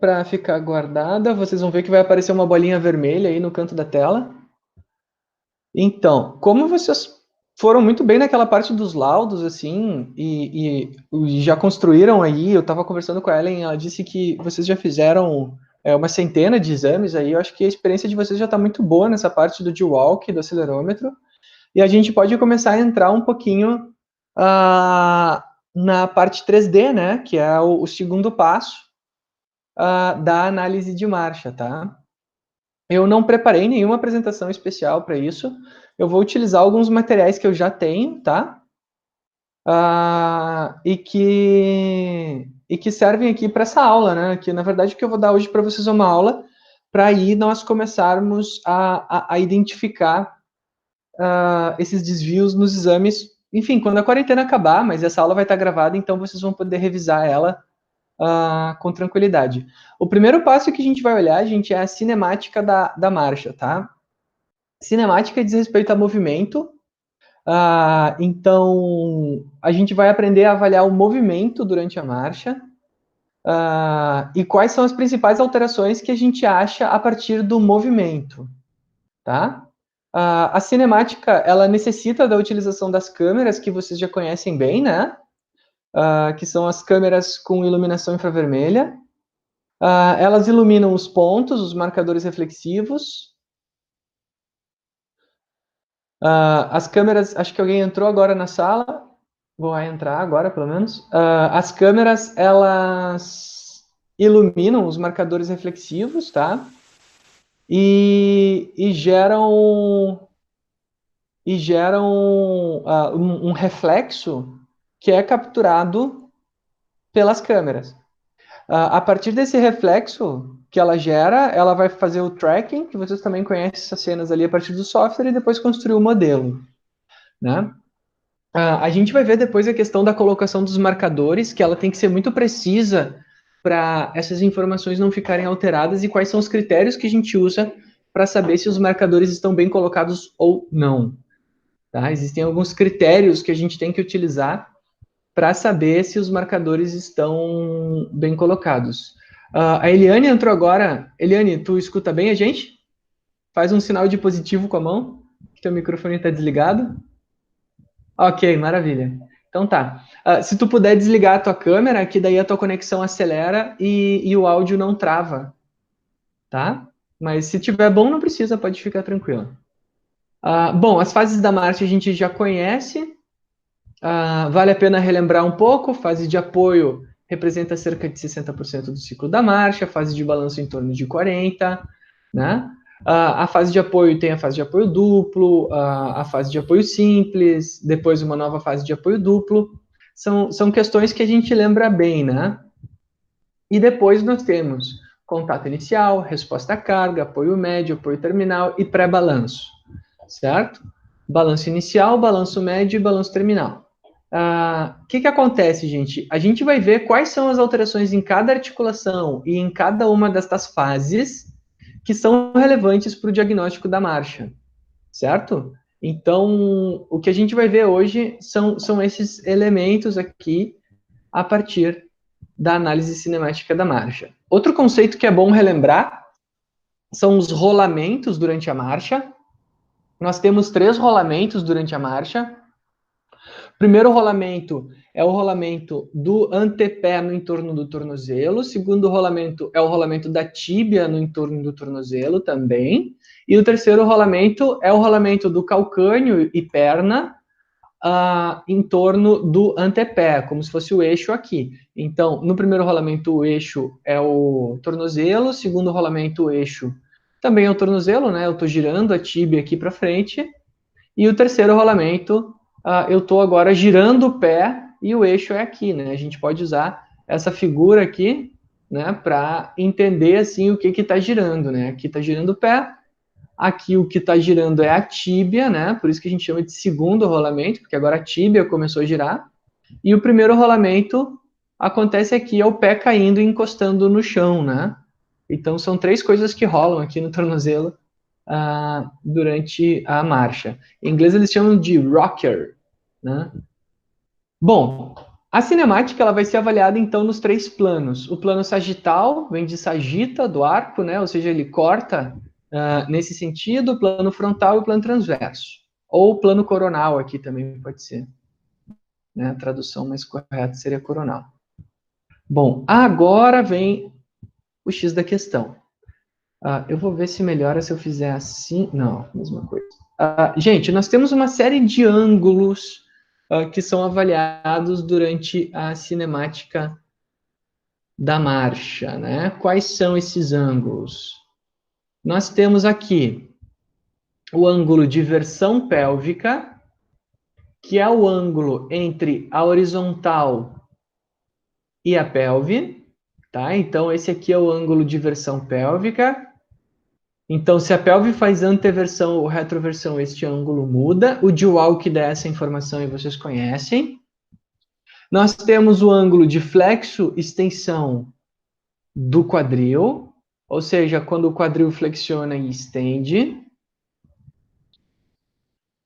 para ficar guardada. Vocês vão ver que vai aparecer uma bolinha vermelha aí no canto da tela. Então, como vocês foram muito bem naquela parte dos laudos, assim, e já construíram aí, eu estava conversando com a Ellen, ela disse que vocês já fizeram uma centena de exames aí, eu acho que a experiência de vocês já está muito boa nessa parte do D-Walk, do acelerômetro, e a gente pode começar a entrar um pouquinho na parte 3D, né, que é o segundo passo da análise de marcha, tá? Eu não preparei nenhuma apresentação especial para isso. Eu vou utilizar alguns materiais que eu já tenho, tá? E que servem aqui para essa aula, né? Que na verdade o que eu vou dar hoje para vocês é uma aula para aí nós começarmos a identificar esses desvios nos exames. Enfim, quando a quarentena acabar, mas essa aula vai estar gravada, então vocês vão poder revisar ela com tranquilidade. O primeiro passo que a gente vai olhar, gente, é a cinemática da marcha, tá? Cinemática diz respeito a movimento. Então, a gente vai aprender a avaliar o movimento durante a marcha e quais são as principais alterações que a gente acha a partir do movimento, tá? A cinemática, ela necessita da utilização das câmeras que vocês já conhecem bem, né? Que são as câmeras com iluminação infravermelha. Elas iluminam os pontos, os marcadores reflexivos. As câmeras, acho que alguém entrou agora na sala. Vou entrar agora, pelo menos. As câmeras, elas iluminam os marcadores reflexivos, tá? E geram um reflexo que é capturado pelas câmeras. A partir desse reflexo que ela gera, ela vai fazer o tracking, que vocês também conhecem essas cenas ali a partir do software, e depois construir o modelo, né? A gente vai ver depois a questão da colocação dos marcadores, que ela tem que ser muito precisa para essas informações não ficarem alteradas, e quais são os critérios que a gente usa para saber se os marcadores estão bem colocados ou não. Tá? Existem alguns critérios que a gente tem que utilizar para saber se os marcadores estão bem colocados. A Eliane entrou agora. Eliane, tu escuta bem a gente? Faz um sinal de positivo com a mão, que teu microfone está desligado. Ok, maravilha. Então tá. Se tu puder desligar a tua câmera, que daí a tua conexão acelera e o áudio não trava, tá? Mas se tiver bom, não precisa, pode ficar tranquilo. Bom, as fases da marcha a gente já conhece. Vale a pena relembrar um pouco. Fase de apoio representa cerca de 60% do ciclo da marcha, fase de balanço em torno de 40%, né? A fase de apoio tem a fase de apoio duplo, a fase de apoio simples, depois uma nova fase de apoio duplo. São questões que a gente lembra bem, né? E depois nós temos contato inicial, resposta à carga, apoio médio, apoio terminal e pré-balanço, certo? Balanço inicial, balanço médio e balanço terminal. O que acontece, gente? A gente vai ver quais são as alterações em cada articulação e em cada uma destas fases que são relevantes para o diagnóstico da marcha, certo? Então, o que a gente vai ver hoje são esses elementos aqui a partir da análise cinemática da marcha. Outro conceito que é bom relembrar são os rolamentos durante a marcha. Nós temos 3 rolamentos durante a marcha. O primeiro rolamento é o rolamento do antepé no entorno do tornozelo. O segundo rolamento é o rolamento da tíbia no entorno do tornozelo também. E o terceiro rolamento é o rolamento do calcâneo e perna em torno do antepé, como se fosse o eixo aqui. Então, no primeiro rolamento, o eixo é o tornozelo. Segundo rolamento, o eixo também é o tornozelo, né? Eu estou girando a tíbia aqui para frente. E o terceiro rolamento, eu estou agora girando o pé e o eixo é aqui, né? A gente pode usar essa figura aqui, né, para entender assim o que está girando, né? Aqui está girando o pé, aqui o que está girando é a tíbia, né? Por isso que a gente chama de segundo rolamento, porque agora a tíbia começou a girar. E o primeiro rolamento acontece aqui, é o pé caindo e encostando no chão, né? Então são 3 coisas que rolam aqui no tornozelo durante a marcha. Em inglês eles chamam de rocker, né? Bom, A cinemática ela vai ser avaliada, então, nos 3 planos. O plano sagital, vem de sagita, do arco, né? Ou seja, ele corta nesse sentido, o plano frontal e o plano transverso. Ou o plano coronal aqui também pode ser. Né? A tradução mais correta seria coronal. Bom, agora vem o X da questão. Eu vou ver se melhora se eu fizer assim. Não, mesma coisa. Gente, nós temos uma série de ângulos que são avaliados durante a cinemática da marcha, né? Quais são esses ângulos? Nós temos aqui o ângulo de versão pélvica, que é o ângulo entre a horizontal e a pelve, tá? Então, esse aqui é o ângulo de versão pélvica. Então, se a pelve faz anteversão ou retroversão, este ângulo muda. O dual que dá essa informação e vocês conhecem. Nós temos o ângulo de flexo-extensão do quadril, ou seja, quando o quadril flexiona e estende.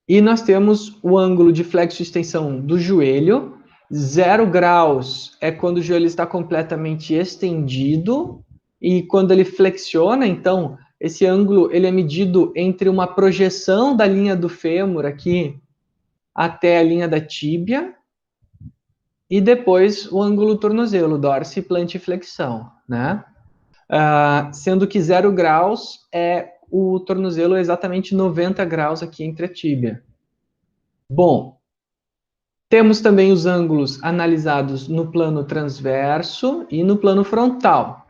E nós temos o ângulo de flexo-extensão do joelho. 0 graus é quando o joelho está completamente estendido. E quando ele flexiona, então, esse ângulo ele é medido entre uma projeção da linha do fêmur aqui até a linha da tíbia. E depois o ângulo tornozelo, dorsiflexão, né? Sendo que 0 graus é o tornozelo exatamente 90 graus aqui entre a tíbia. Bom, temos também os ângulos analisados no plano transverso e no plano frontal.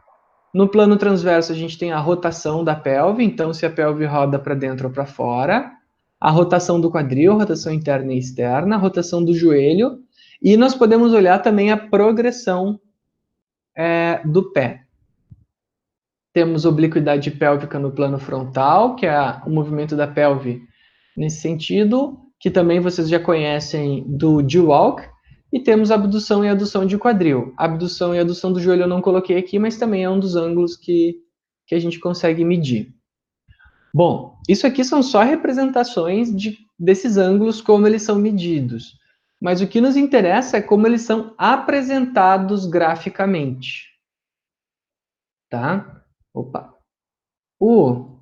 No plano transverso, a gente tem a rotação da pelve, então se a pelve roda para dentro ou para fora, a rotação do quadril, rotação interna e externa, a rotação do joelho, e nós podemos olhar também a progressão do pé. Temos obliquidade pélvica no plano frontal, que é o movimento da pelve nesse sentido, que também vocês já conhecem do G-Walk, e temos abdução e adução de quadril. Abdução e adução do joelho eu não coloquei aqui, mas também é um dos ângulos que a gente consegue medir. Bom, isso aqui são só representações desses ângulos, como eles são medidos. Mas o que nos interessa é como eles são apresentados graficamente. Tá? Opa. O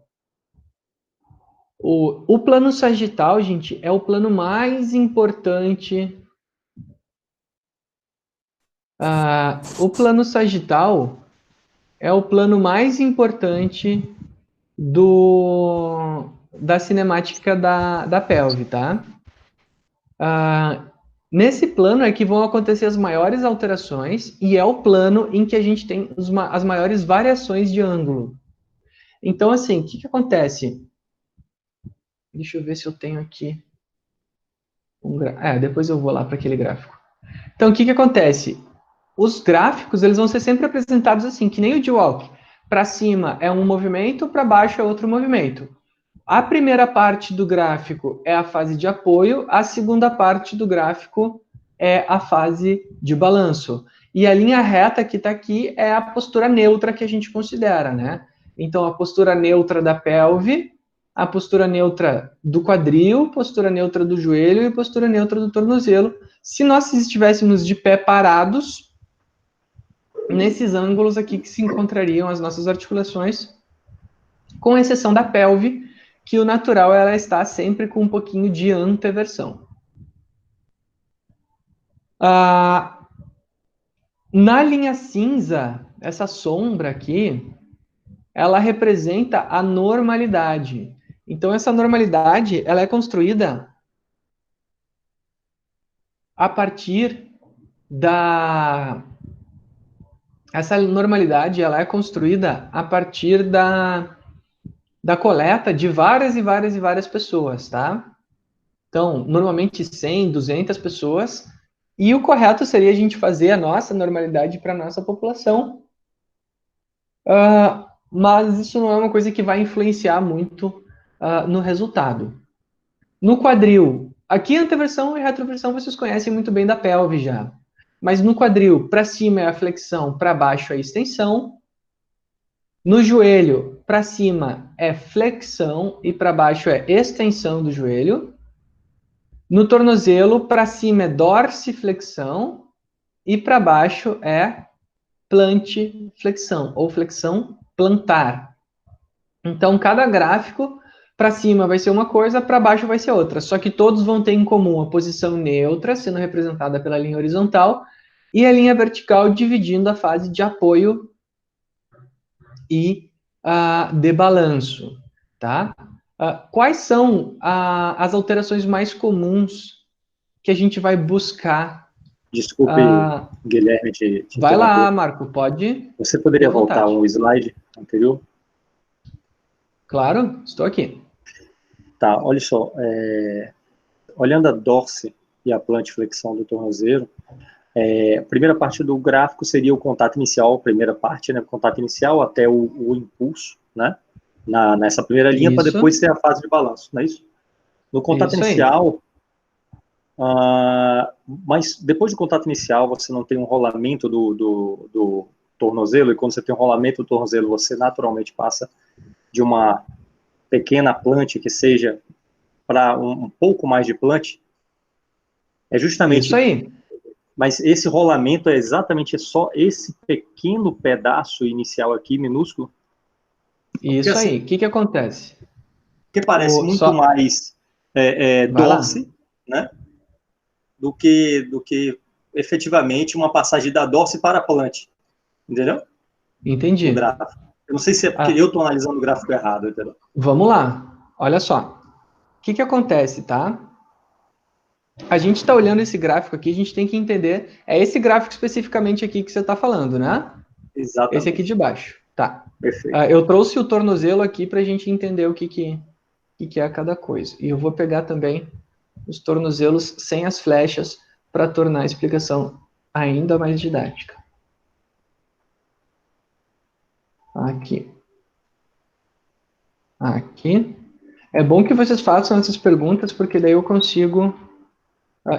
plano sagital, gente, é o plano mais importante. O plano sagital é o plano mais importante da cinemática da pelve, tá? Nesse plano é que vão acontecer as maiores alterações e é o plano em que a gente tem as maiores variações de ângulo. Então, assim, o que acontece? Deixa eu ver se eu tenho aqui depois eu vou lá para aquele gráfico. Então, o que acontece? Os gráficos, eles vão ser sempre apresentados assim, que nem o G-Walk. Para cima é um movimento, para baixo é outro movimento. A primeira parte do gráfico é a fase de apoio, a segunda parte do gráfico é a fase de balanço. E a linha reta que está aqui é a postura neutra que a gente considera, né? Então, a postura neutra da pelve, a postura neutra do quadril, postura neutra do joelho e postura neutra do tornozelo. Se nós estivéssemos de pé parados, nesses ângulos aqui que se encontrariam as nossas articulações, com exceção da pelve, que o natural ela está sempre com um pouquinho de anteversão. Na linha cinza, essa sombra aqui, ela representa a normalidade. Então, essa normalidade ela é construída a partir Essa normalidade ela é construída a partir da coleta de várias e várias e várias pessoas, tá? Então, normalmente 100, 200 pessoas, e o correto seria a gente fazer a nossa normalidade para a nossa população, mas isso não é uma coisa que vai influenciar muito no resultado. No quadril, aqui anteversão e retroversão vocês conhecem muito bem da pelve já, mas no quadril, para cima é a flexão, para baixo é a extensão. No joelho, para cima é flexão e para baixo é extensão do joelho. No tornozelo, para cima é dorsiflexão e para baixo é plante-flexão, ou flexão plantar. Então, cada gráfico, para cima vai ser uma coisa, para baixo vai ser outra. Só que todos vão ter em comum a posição neutra, sendo representada pela linha horizontal, e a linha vertical dividindo a fase de apoio e de balanço, tá? Quais são as alterações mais comuns que a gente vai buscar? Desculpe, Guilherme, te Vai lá, interromper. Marco, pode? Você Fique à poderia voltar vontade. um slide anterior? Claro, estou aqui. Tá, olha só. Olhando a dorse e a plantiflexão do tornozelo, a primeira parte do gráfico seria o contato inicial, a primeira parte, né, o contato inicial até o impulso, né, nessa primeira linha, para Isso, depois ser a fase de balanço, não é isso? No contato isso aí. inicial, mas depois do contato inicial, você não tem um rolamento do tornozelo, e quando você tem um rolamento do tornozelo, você naturalmente passa de uma pequena plante que seja para um pouco mais de plante, é Isso justamente. aí. Mas esse rolamento é exatamente só esse pequeno pedaço inicial aqui, minúsculo. Porque Isso assim, aí. O que que acontece? que parece muito Só... mais Vai lá. dorse, né, do que efetivamente uma passagem da dorse para a plante, entendeu? No Entendi. gráfico. Eu não sei se é porque Ah, eu estou analisando o gráfico errado, entendeu? vamos lá. Olha só. O que que acontece, tá? A gente está olhando esse gráfico aqui, a gente tem que entender. É esse gráfico especificamente aqui que você está falando, né? Esse aqui de Exatamente. baixo. Tá. Perfeito. Eu trouxe o tornozelo aqui para a gente entender o que é cada coisa. E eu vou pegar também os tornozelos sem as flechas para tornar a explicação ainda mais didática. Aqui. Aqui. É bom que vocês façam essas perguntas, porque daí eu consigo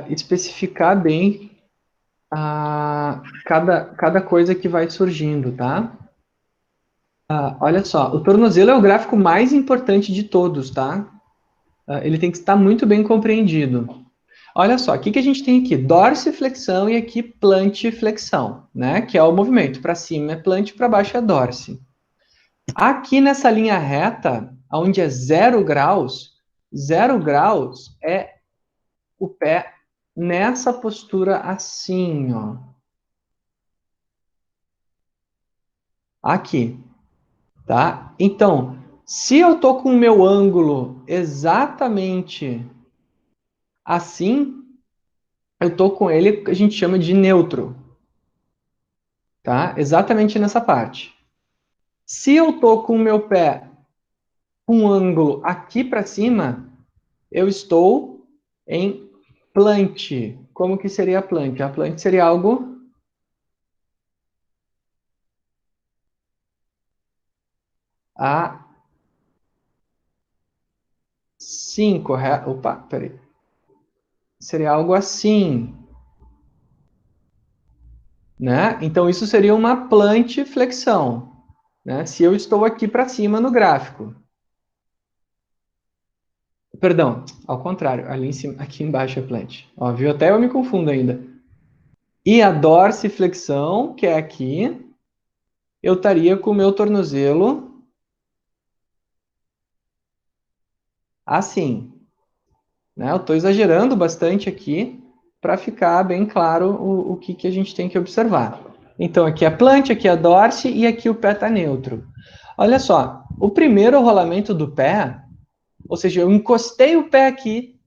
especificar bem cada coisa que vai surgindo, tá? Olha só, o tornozelo é o gráfico mais importante de todos, tá? Ele tem que estar muito bem compreendido. Olha só, o que a gente tem aqui? Dorsiflexão e aqui plantiflexão, né? Que é o movimento. Para cima é plante, para baixo é dorse. Aqui nessa linha reta, onde é 0 graus é o pé nessa postura assim, ó. Aqui, tá? Então, se eu tô com o meu ângulo exatamente assim, eu tô com ele que a gente chama de neutro, tá? Exatamente nessa parte. Se eu tô com o meu pé com um ângulo aqui para cima, eu estou em plante. Como que seria a plante? A plante seria algo assim, correto? Opa, peraí. Seria algo assim, né? Então isso seria uma plantiflexão, né? Se eu estou aqui para cima no gráfico. Perdão, ao contrário, ali em cima, aqui embaixo é plant. Ó, viu? Até eu me confundo ainda. E a dorsiflexão, que é aqui, eu estaria com o meu tornozelo assim, né? Eu estou exagerando bastante aqui para ficar bem claro o que a gente tem que observar. Então, aqui é a plant, aqui é a dorse e aqui o pé está neutro. Olha só, o primeiro rolamento do pé, ou seja, eu encostei o pé aqui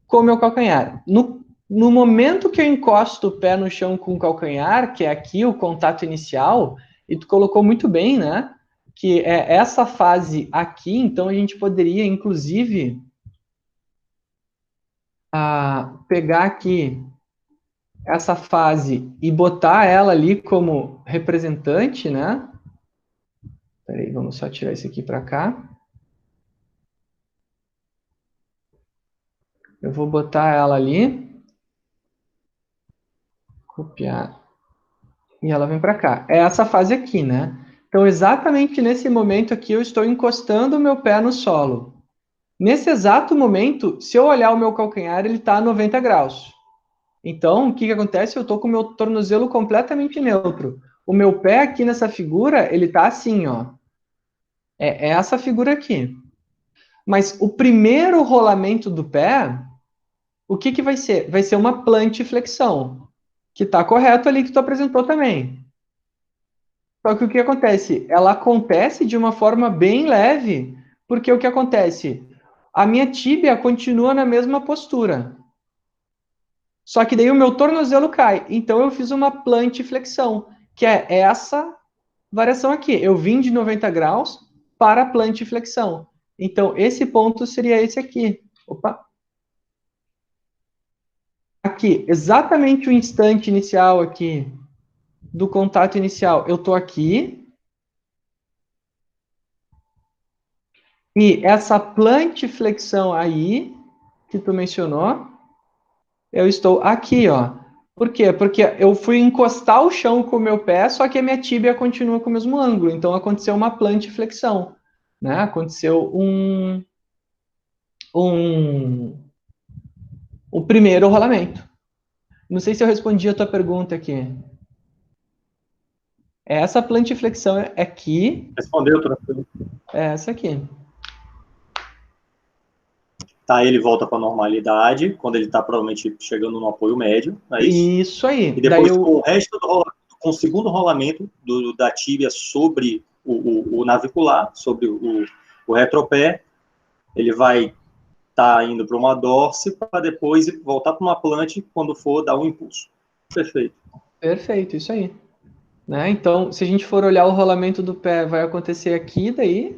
com o meu calcanhar. No momento que eu encosto o pé no chão com o calcanhar, que é aqui o contato inicial, e tu colocou muito bem, né? Que é essa fase aqui, então a gente poderia, inclusive, pegar aqui essa fase e botar ela ali como representante, né? Peraí, vamos só tirar isso aqui para cá. Eu vou botar ela ali, copiar, e ela vem para cá. É essa fase aqui, né? Então, exatamente nesse momento aqui, eu estou encostando o meu pé no solo. Nesse exato momento, se eu olhar o meu calcanhar, ele está a 90 graus. Então, o que que acontece? Eu tô com o meu tornozelo completamente neutro. O meu pé aqui nessa figura, ele tá assim, ó. É essa figura aqui. Mas o primeiro rolamento do pé, o que que vai ser? Vai ser uma plantiflexão, que tá correto ali que tu apresentou também. Só que o que acontece? Ela acontece de uma forma bem leve, porque o que acontece? A minha tíbia continua na mesma postura. Só que daí o meu tornozelo cai. Então eu fiz uma plantiflexão, que é essa variação aqui. Eu vim de 90 graus para a plantiflexão. Então esse ponto seria esse aqui. Opa. Aqui, exatamente o instante inicial aqui do contato inicial. Eu estou aqui. E essa plantiflexão aí, que tu mencionou, eu estou aqui, ó. Por quê? Porque eu fui encostar o chão com o meu pé, só que a minha tíbia continua com o mesmo ângulo. Então aconteceu uma plantiflexão, né? Aconteceu um, o primeiro rolamento. Não sei se eu respondi a tua pergunta aqui. Essa plantiflexão é aqui, Respondeu, tranquilo. é essa aqui. Tá, ele volta para a normalidade, quando ele está provavelmente chegando no apoio médio, não é isso? Isso aí. E Daí depois, com eu. o resto do rolamento, com o segundo rolamento da tíbia sobre o navicular, sobre o retropé, ele vai estar indo para uma dorse para depois voltar para uma plante quando for dar um impulso. Perfeito. Perfeito, isso aí. Né? Então, se a gente for olhar o rolamento do pé, vai acontecer aqui, daí,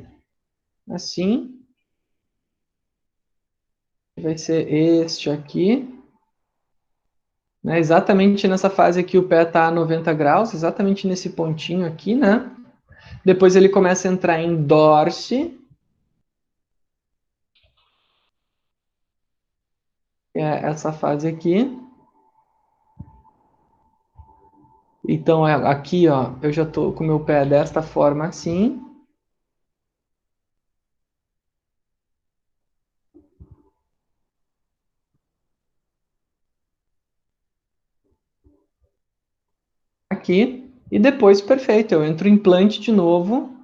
assim. Vai ser este aqui. Né? Exatamente nessa fase aqui, o pé está a 90 graus, exatamente nesse pontinho aqui, né? Depois ele começa a entrar em dorse. É essa fase aqui. Então, aqui, ó, eu já estou com o meu pé desta forma assim. Aqui. E depois, perfeito, eu entro em implante de novo,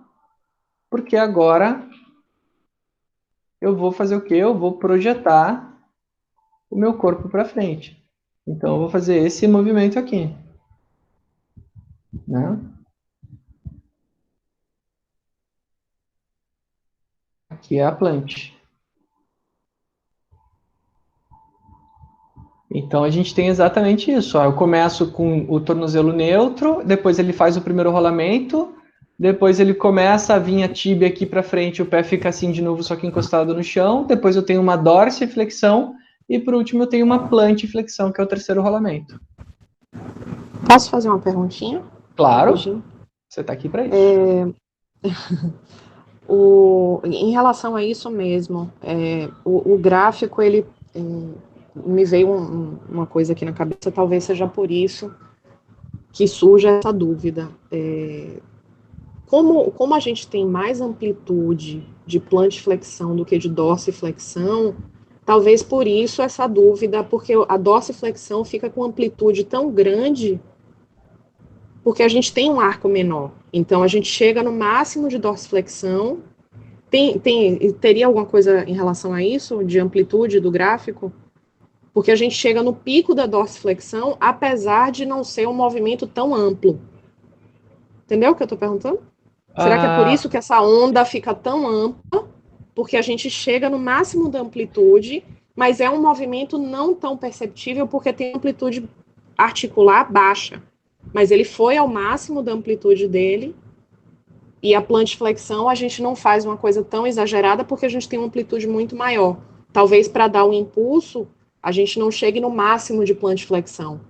porque agora eu vou fazer o quê? Eu vou projetar o meu corpo para frente. Então, eu vou fazer esse movimento aqui. Né? Aqui é a plante. Então a gente tem exatamente isso. Ó. Eu começo com o tornozelo neutro, depois ele faz o primeiro rolamento, depois ele começa a vir a tíbia aqui para frente, o pé fica assim de novo, só que encostado no chão. Depois eu tenho uma dorsiflexão e por último eu tenho uma plantiflexão, que é o terceiro rolamento. Posso fazer uma perguntinha? Claro, Rapidinho? você está aqui para isso. Em relação a isso mesmo, o gráfico, ele me veio uma coisa aqui na cabeça, talvez seja por isso que surge essa dúvida. Como a gente tem mais amplitude de plantiflexão do que de dorsiflexão, talvez por isso essa dúvida, porque a dorsiflexão fica com amplitude tão grande, porque a gente tem um arco menor. Então, a gente chega no máximo de dorsiflexão. Teria alguma coisa em relação a isso, de amplitude do gráfico? Porque a gente chega no pico da dorsiflexão, apesar de não ser um movimento tão amplo. Entendeu o que eu estou perguntando? Será que é por isso que essa onda fica tão ampla? Porque a gente chega no máximo da amplitude, mas é um movimento não tão perceptível, porque tem amplitude articular baixa. Mas ele foi ao máximo da amplitude dele, e a plantiflexão a gente não faz uma coisa tão exagerada porque a gente tem uma amplitude muito maior. Talvez para dar um impulso, a gente não chegue no máximo de plantiflexão.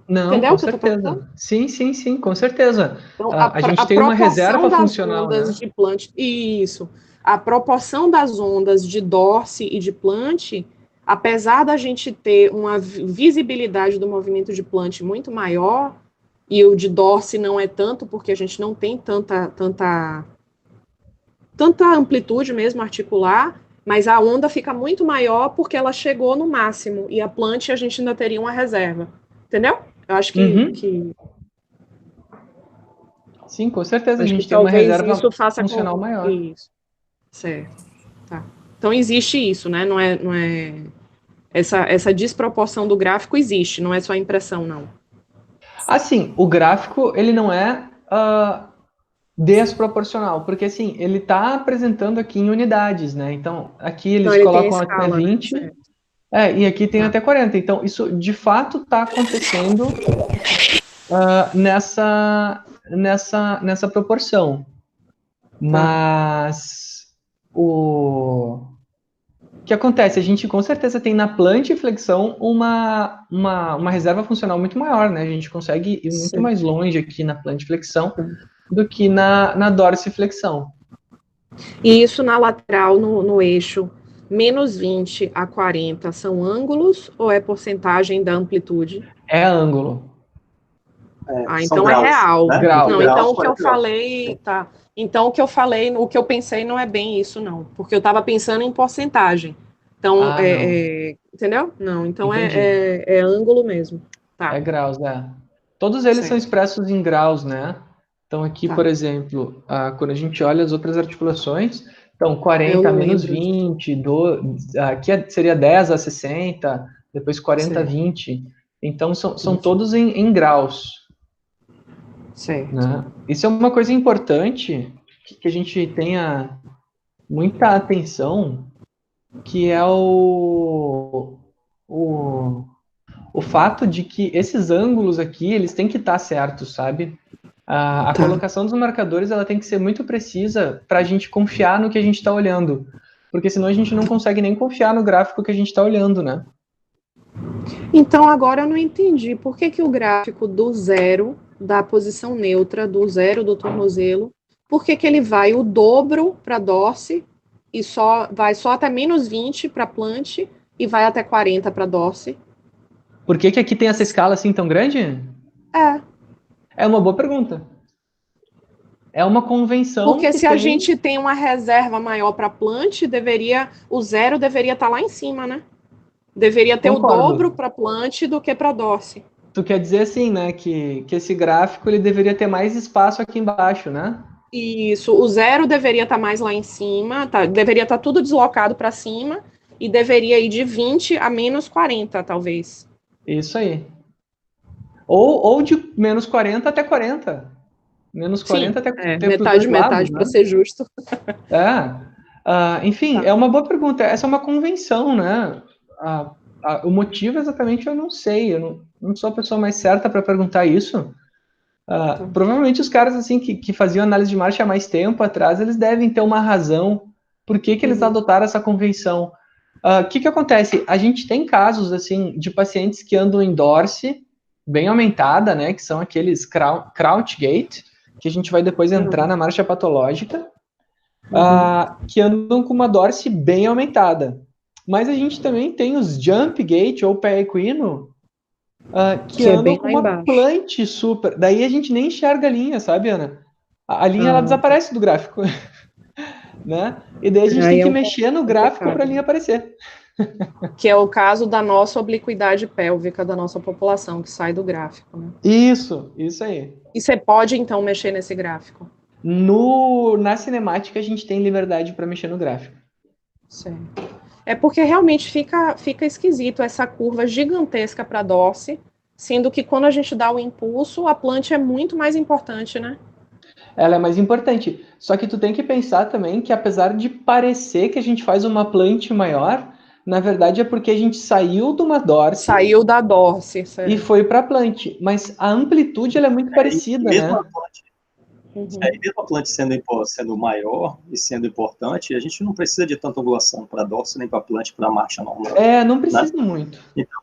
Não, Entendeu com o que eu estou perguntando? certeza. Sim, sim, sim, com certeza. Então, A gente a tem uma proporção reserva das funcional, ondas né? de plant, isso, a proporção das ondas de Dorsey e de plant, apesar da gente ter uma visibilidade do movimento de plant muito maior, e o de Dorsey não é tanto, porque a gente não tem tanta amplitude mesmo articular, mas a onda fica muito maior porque ela chegou no máximo, e a plant a gente ainda teria uma reserva. Entendeu? Eu acho Uhum. que Sim, com certeza a acho que gente tem uma talvez reserva isso faça funcional com maior. isso. Certo. Tá. Então existe isso, né? Não é essa desproporção do gráfico existe, não é só impressão, não. Assim, o gráfico, ele não é desproporcional, porque assim, ele está apresentando aqui em unidades, né? Então, aqui Então eles ele tem a colocam até escala, né? 20, Certo. e aqui tem Tá. até 40. Então, isso de fato está acontecendo nessa proporção. Tá. Mas o que acontece? A gente com certeza tem na plantiflexão uma reserva funcional muito maior, né? A gente consegue ir muito Certo. mais longe aqui na plantiflexão do que na dorsiflexão. E isso na lateral, no eixo, menos 20 a 40 são ângulos ou é porcentagem da amplitude? É ângulo, Ah, São então é graus, real. né? 20 Não, grau. então graus, o que eu 40 graus. falei, tá. Então o que eu pensei não é bem isso, não. Porque eu estava pensando em porcentagem. Então, Ah, não. entendeu? Não, então Entendi. é ângulo mesmo. É Tá, graus, é. Todos eles são certo. expressos em graus, né? Então, aqui, por Tá. exemplo, quando a gente olha as outras articulações, então Eu 40 não menos lembro disso. 20, aqui seria 10 a 60, depois 40 a Certo, 20. Então, são isso. todos em graus, Certo. né? Isso é uma coisa importante que a gente tenha muita atenção, que é o, o fato de que esses ângulos aqui, eles têm que estar certos, sabe? A Tá. colocação dos marcadores, ela tem que ser muito precisa para a gente confiar no que a gente está olhando. Porque senão a gente não consegue nem confiar no gráfico que a gente está olhando, né? Então agora eu não entendi por que o gráfico do zero, da posição neutra, do zero do tornozelo, por que ele vai o dobro para dorse e vai só até menos 20 para plante e vai até 40 para dorse? Por que que aqui tem essa escala assim tão grande? É, É uma boa pergunta. É uma convenção porque que se a tem. gente tem uma reserva maior para plante, o zero deveria estar lá em cima, né? Deveria ter o dobro Concordo. para plante do que para dorse. Tu quer dizer assim, né, que esse gráfico ele deveria ter mais espaço aqui embaixo, né? Isso, o zero deveria estar mais lá em cima, deveria estar tudo deslocado para cima e deveria ir de 20 a menos 40, talvez. Isso aí. Ou de menos 40 até 40. Menos Sim, 40 até ter para os dois metade, lados, metade, né? para ser justo. É. Enfim, Tá. é uma boa pergunta. Essa é uma convenção, né? O motivo exatamente eu não sei. Eu não sou a pessoa mais certa para perguntar isso. Tá. Provavelmente os caras assim que faziam análise de marcha há mais tempo atrás, eles devem ter uma razão por que eles Uhum. adotaram essa convenção. O que acontece? A gente tem casos assim de pacientes que andam em dorse bem aumentada, né? Que são aqueles crouch gait, que a gente vai depois entrar na marcha patológica, Uhum. que andam com uma dorse bem aumentada. Mas a gente também tem os jump gait ou pé equino, que Que é andam bem com lá uma embaixo. plant super. Daí a gente nem enxerga a linha, sabe, Ana? A linha ela Ah, tá. desaparece do gráfico, né? E daí a gente tem Aí é que um pouco mexer no gráfico para a complicado, linha né? aparecer. Que é o caso da nossa obliquidade pélvica da nossa população, que sai do gráfico, né? Isso aí. E você pode, então, mexer nesse gráfico. Na cinemática a gente tem liberdade para mexer no gráfico. Certo. É porque realmente fica esquisito essa curva gigantesca para dorse, sendo que quando a gente dá o impulso, a planta é muito mais importante, né? Ela é mais importante. Só que tu tem que pensar também que apesar de parecer que a gente faz uma plant maior, na verdade é porque a gente saiu de uma dorse Saiu da dorse, e certo. foi para plant. Mas a amplitude ela é muito E parecida, mesmo né? a planta, Uhum. mesmo a planta sendo maior e sendo importante, a gente não precisa de tanta angulação para dorso nem para planta para marcha normal, Não né? precisa muito. Então,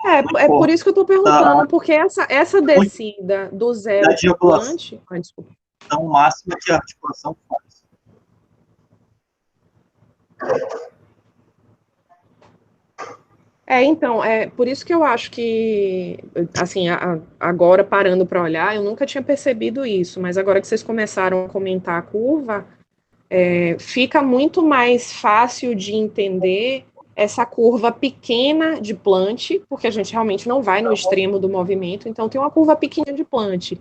não É por importa isso que eu estou perguntando, porque essa muito descida do a zero de para angulação plant. Desculpa. máxima que a articulação faz. Então, é por isso que eu acho que, assim, agora parando para olhar, eu nunca tinha percebido isso, mas agora que vocês começaram a comentar a curva, fica muito mais fácil de entender essa curva pequena de plant, porque a gente realmente não vai no extremo do movimento, então tem uma curva pequena de plant.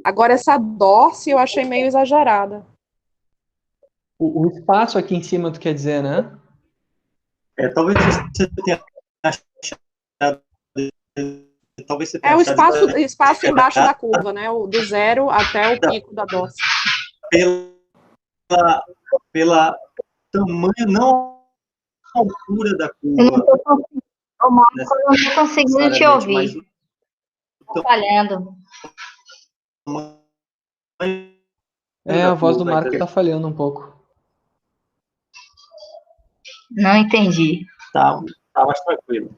Agora, essa dorse eu achei meio exagerada. O espaço aqui em cima, tu quer dizer, né? Talvez você tenha achado, talvez você tenha É o achado espaço embaixo da curva, né? Do zero até o pico da dorse. Pela tamanho, não a altura da Eu não curva, estou conseguindo te mas ouvir. Está falhando. A voz do Marco tá falhando um pouco. Não entendi. Tá mais tranquilo.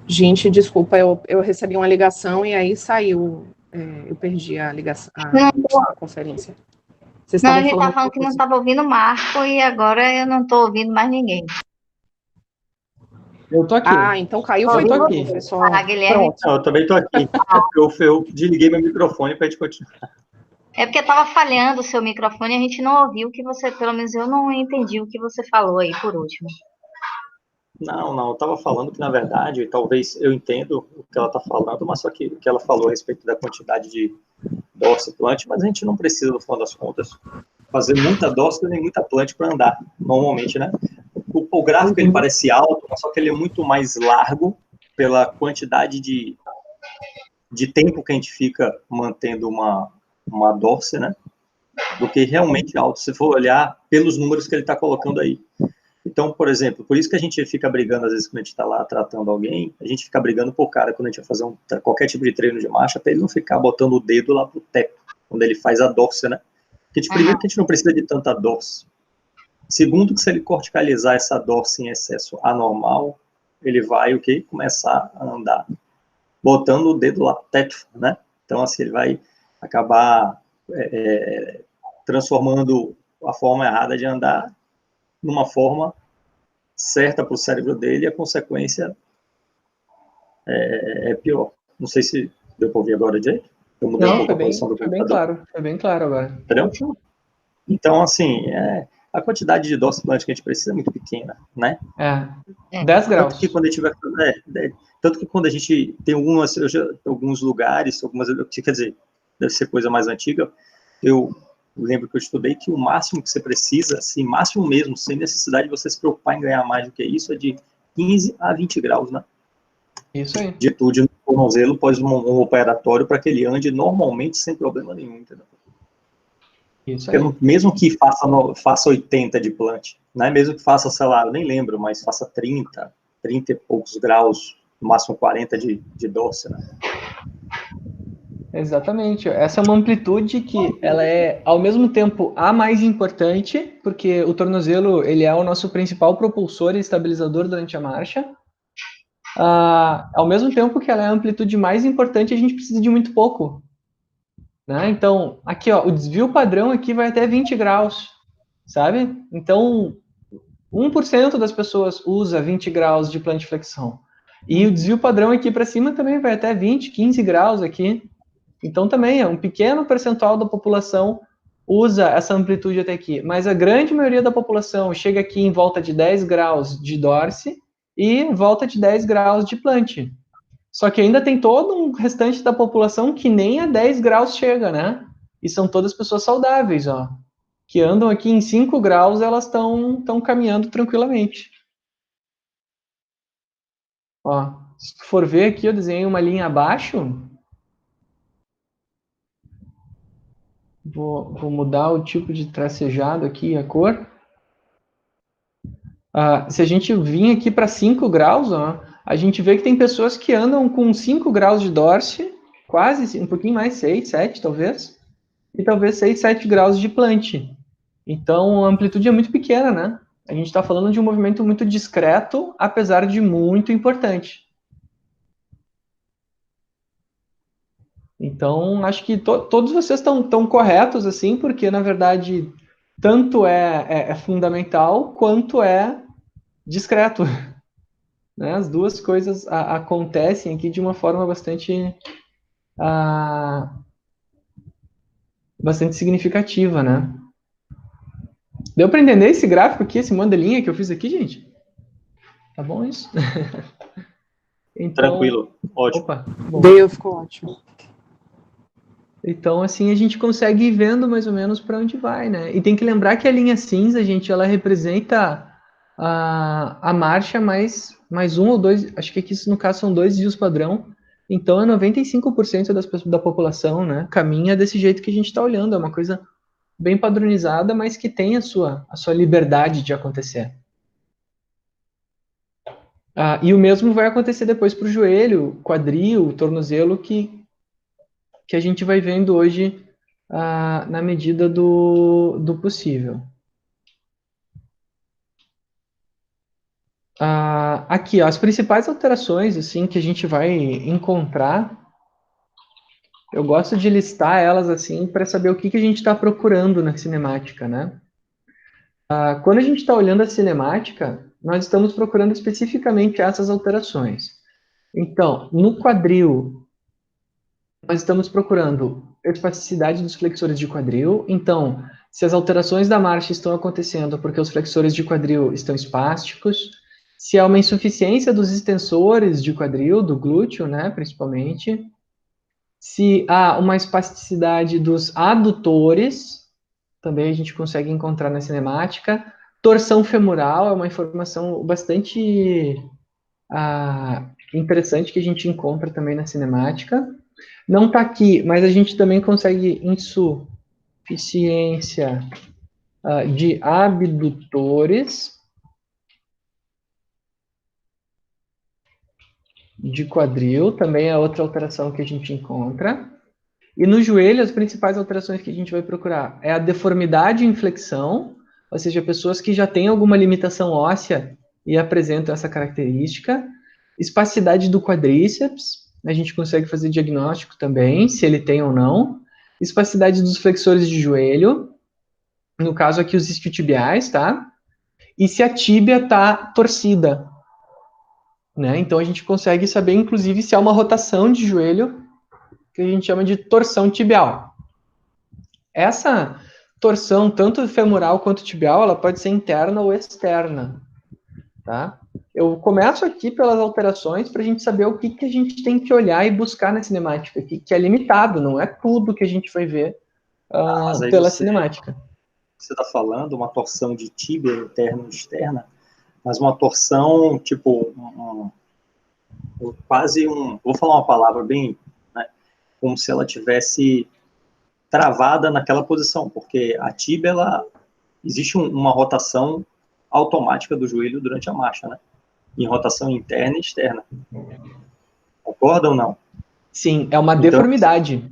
Gente, desculpa, eu recebi uma ligação e aí saiu. Eu perdi a ligação, a conferência. Vocês Não, a estavam gente estava falando falando que não estava ouvindo o Marco e agora eu não estou ouvindo mais ninguém. Eu tô aqui. Então caiu, foi tô aqui. aqui. Foi só... Guilherme. Não, eu também estou aqui. Eu desliguei meu microfone para a gente continuar. É porque estava falhando o seu microfone e a gente não ouviu o que você, pelo menos eu não entendi o que você falou aí por último. Não, eu estava falando que, na verdade, talvez eu entendo o que ela está falando, mas só que o que ela falou a respeito da quantidade de dorse plant, mas a gente não precisa, no final das contas, fazer muita dorse nem muita plant para andar, normalmente, né? O gráfico, ele parece alto, só que ele é muito mais largo pela quantidade de tempo que a gente fica mantendo uma dorse, né? Do que realmente alto, se for olhar pelos números que ele está colocando aí. Então, por exemplo, por isso que a gente fica brigando, às vezes, quando a gente está lá tratando alguém, a gente fica brigando por cara, quando a gente vai fazer qualquer tipo de treino de marcha, para ele não ficar botando o dedo lá pro teto, quando ele faz a dorse, né? Porque, primeiro, que a gente não precisa de tanta dorse. Segundo, que se ele corticalizar essa dorse em excesso anormal, ele vai, começar a andar botando o dedo lá pro teto, né? Então, assim, ele vai acabar transformando a forma errada de andar numa forma certa para o cérebro dele, e a consequência é pior. Não sei se deu para ouvir agora, Jay? Eu mudei um pouco a posição do computador. Foi bem claro agora. Entendeu? Então, assim, a quantidade de dorse plant que a gente precisa é muito pequena, né? 10 graus. Tanto que quando a gente tem alguns lugares, quer dizer, deve ser coisa mais antiga, eu lembro que eu estudei que o máximo que você precisa, assim, máximo mesmo, sem necessidade de você se preocupar em ganhar mais do que isso, é de 15 a 20 graus, né? Isso aí. De tudo no tornozelo pós um operatório para que ele ande normalmente sem problema nenhum, entendeu? Isso aí. Mesmo que faça 80 de plant, né? Mesmo que faça, sei lá, eu nem lembro, mas faça 30 e poucos graus, no máximo 40 de dorse, né? Exatamente. Essa é uma amplitude que ela é, ao mesmo tempo, a mais importante, porque o tornozelo ele é o nosso principal propulsor e estabilizador durante a marcha. Ao mesmo tempo que ela é a amplitude mais importante, a gente precisa de muito pouco. Né? Então, aqui, ó, o desvio padrão aqui vai até 20 graus, sabe? Então, 1% das pessoas usa 20 graus de plantiflexão. E o desvio padrão aqui para cima também vai até 20, 15 graus aqui. Então, também é um pequeno percentual da população usa essa amplitude até aqui. Mas a grande maioria da população chega aqui em volta de 10 graus de dorse e em volta de 10 graus de plant. Só que ainda tem todo um restante da população que nem a 10 graus chega, né? E são todas pessoas saudáveis, ó. Que andam aqui em 5 graus, elas estão caminhando tranquilamente. Ó, se tu for ver aqui, eu desenhei uma linha abaixo. Vou mudar o tipo de tracejado aqui, a cor. Se a gente vir aqui para 5 graus, ó, a gente vê que tem pessoas que andam com 5 graus de dorse, quase, um pouquinho mais, 6, 7 talvez, e talvez 6, 7 graus de plant. Então, a amplitude é muito pequena, né? A gente está falando de um movimento muito discreto, apesar de muito importante. Então, acho que todos vocês estão corretos, assim, porque, na verdade, tanto é fundamental, quanto é discreto, né? As duas coisas acontecem aqui de uma forma ah, bastante significativa, né? Deu para entender esse gráfico aqui, esse modelinho que eu fiz aqui, gente? Tá bom isso? Então, Tranquilo, ótimo. opa, bom. Deu, ficou ótimo. Então, assim, a gente consegue ir vendo mais ou menos para onde vai, né? E tem que lembrar que a linha cinza, gente, ela representa a marcha mais um ou dois, acho que aqui no caso são 2 dias padrão. Então, é 95% da população, né, caminha desse jeito que a gente está olhando. É uma coisa bem padronizada, mas que tem a sua liberdade de acontecer. E o mesmo vai acontecer depois para o joelho, quadril, tornozelo, que a gente vai vendo hoje na medida do possível. Aqui, ó, as principais alterações assim, que a gente vai encontrar, eu gosto de listar elas assim para saber o que a gente está procurando na cinemática, né? Quando a gente está olhando a cinemática, nós estamos procurando especificamente essas alterações. Então, no quadril, nós estamos procurando espasticidade dos flexores de quadril. Então, se as alterações da marcha estão acontecendo porque os flexores de quadril estão espásticos, se há uma insuficiência dos extensores de quadril, do glúteo, né, principalmente, se há uma espasticidade dos adutores, também a gente consegue encontrar na cinemática. Torção femoral é uma informação bastante interessante que a gente encontra também na cinemática. Não está aqui, mas a gente também consegue insuficiência de abdutores de quadril, também é outra alteração que a gente encontra. E no joelho, as principais alterações que a gente vai procurar é a deformidade e inflexão, ou seja, pessoas que já têm alguma limitação óssea e apresentam essa característica. Espasticidade do quadríceps, a gente consegue fazer diagnóstico também, se ele tem ou não. Espasticidade dos flexores de joelho, no caso aqui os isquiotibiais, tá? E se a tíbia tá torcida, né? Então a gente consegue saber, inclusive, se há uma rotação de joelho, que a gente chama de torção tibial. Essa torção, tanto femoral quanto tibial, ela pode ser interna ou externa, tá? Eu começo aqui pelas alterações para a gente saber o que a gente tem que olhar e buscar na cinemática, que é limitado, não é tudo que a gente vai ver pela cinemática. Você está falando uma torção de tíbia interna e externa, mas uma torção, tipo, quase vou falar uma palavra bem, né, como se ela tivesse travada naquela posição, porque a tíbia, existe uma rotação automática do joelho durante a marcha, né? Em rotação interna e externa. Concorda ou não? Sim, é uma deformidade.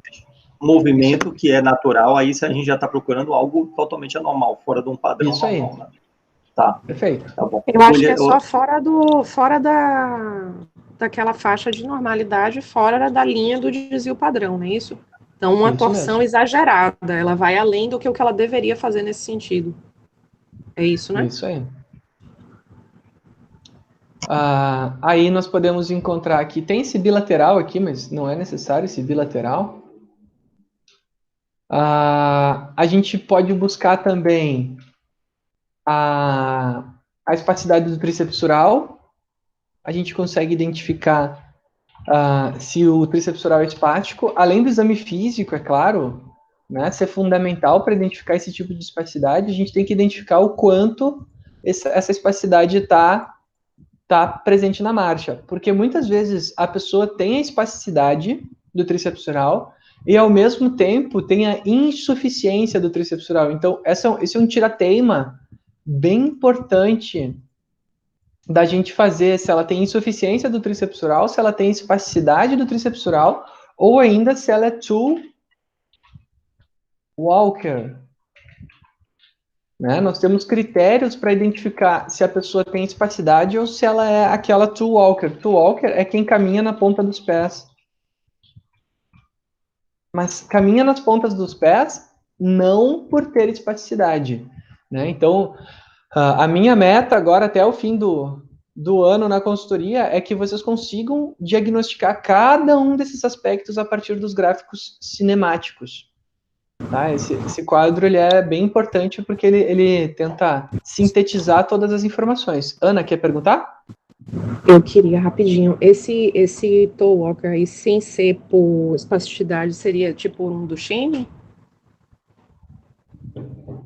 Movimento que é natural, aí a gente já está procurando algo totalmente anormal, fora de um padrão Isso normal, aí. né? Tá. Perfeito. Tá bom. Eu acho que é só fora daquela faixa de normalidade, fora da linha do desvio padrão, não é isso? Então, uma torção exagerada, ela vai além do que o que ela deveria fazer nesse sentido. É isso, né? Isso aí. Aí nós podemos encontrar aqui, tem esse bilateral aqui, mas não é necessário esse bilateral. A gente pode buscar também a espasticidade do tríceps sural. A gente consegue identificar se o tríceps sural é espástico, além do exame físico, é claro, né, ser fundamental para identificar esse tipo de espasticidade, a gente tem que identificar o quanto essa espasticidade está presente na marcha, porque muitas vezes a pessoa tem a espasticidade do tríceps sural e ao mesmo tempo tem a insuficiência do tríceps sural. Então, esse é um tirateima bem importante da gente fazer, se ela tem insuficiência do tríceps sural, se ela tem espasticidade do tríceps sural, ou ainda se ela é too walker. Né? Nós temos critérios para identificar se a pessoa tem espasticidade ou se ela é aquela too walker. Too walker é quem caminha na ponta dos pés. mas caminha nas pontas dos pés não por ter espasticidade, né? Então, a minha meta agora até o fim do ano na consultoria é que vocês consigam diagnosticar cada um desses aspectos a partir dos gráficos cinemáticos. Tá? Esse quadro ele é bem importante porque ele tenta sintetizar todas as informações. Ana, quer perguntar? Eu queria rapidinho, esse toe walker aí, sem ser por espasticidade, seria tipo um Duchenne?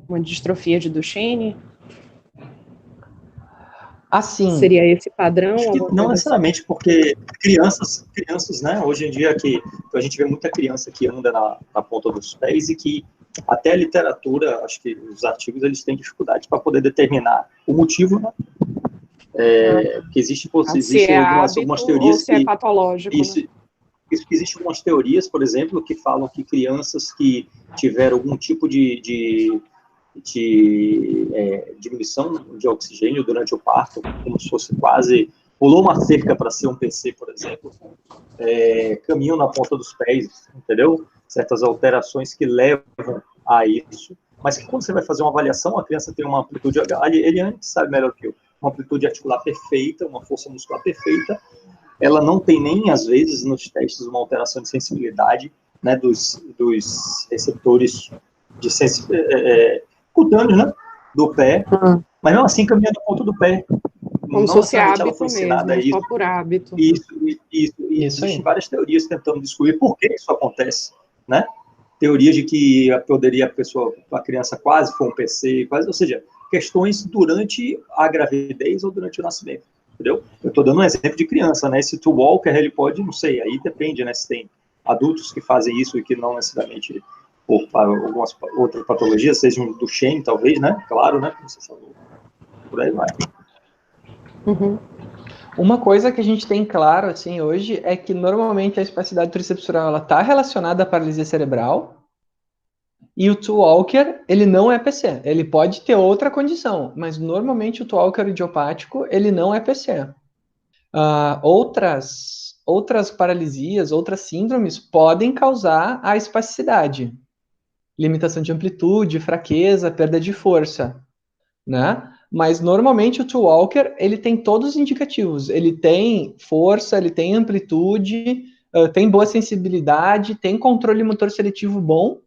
Uma distrofia de Duchenne? Assim, Seria esse padrão, Acho que alguma não coisa assim? necessariamente, porque crianças, né, hoje em dia que a gente vê muita criança que anda na ponta dos pés e que até a literatura, acho que os artigos, eles têm dificuldade para poder determinar o motivo, né? Que Se é existem hábito algumas ou teorias se é que patológico, né? isso que existem algumas teorias, por exemplo, que falam que crianças que tiveram algum tipo de diminuição de oxigênio durante o parto, como se fosse quase pulou uma cerca para ser um PC, por exemplo, caminham na ponta dos pés, entendeu? Certas alterações que levam a isso, mas que quando você vai fazer uma avaliação, a criança tem uma amplitude, ele antes sabe melhor que eu, uma amplitude articular perfeita, uma força muscular perfeita, ela não tem nem, às vezes, nos testes, uma alteração de sensibilidade, né, dos receptores de cutâneos, né, do pé, mas mesmo assim caminha na ponta do pé. Como se Não fosse necessariamente ela hábito foi ensinada a mesmo, isso. só por hábito. E Isso existem aí. várias teorias tentando descobrir por que isso acontece, né? Teorias de que poderia a criança quase foi um PC, quase, ou seja, questões durante a gravidez ou durante o nascimento, entendeu? Eu estou dando um exemplo de criança, né? Esse toe walker, ele pode, não sei, aí depende, né? Se tem adultos que fazem isso e que não necessariamente por algumas outras patologias, seja um Duchenne, talvez, né? Claro, né? Como você falou. Por aí vai. Uhum. Uma coisa que a gente tem claro assim hoje é que normalmente a espasticidade tricepsural ela está relacionada à paralisia cerebral e o toe walker ele não é PC. Ele pode ter outra condição, mas normalmente o toe walker idiopático ele não é PC. Outras paralisias, outras síndromes podem causar a espasticidade, limitação de amplitude, fraqueza, perda de força, né? Mas normalmente o two walker ele tem todos os indicativos. Ele tem força, ele tem amplitude, tem boa sensibilidade, tem controle motor seletivo bom,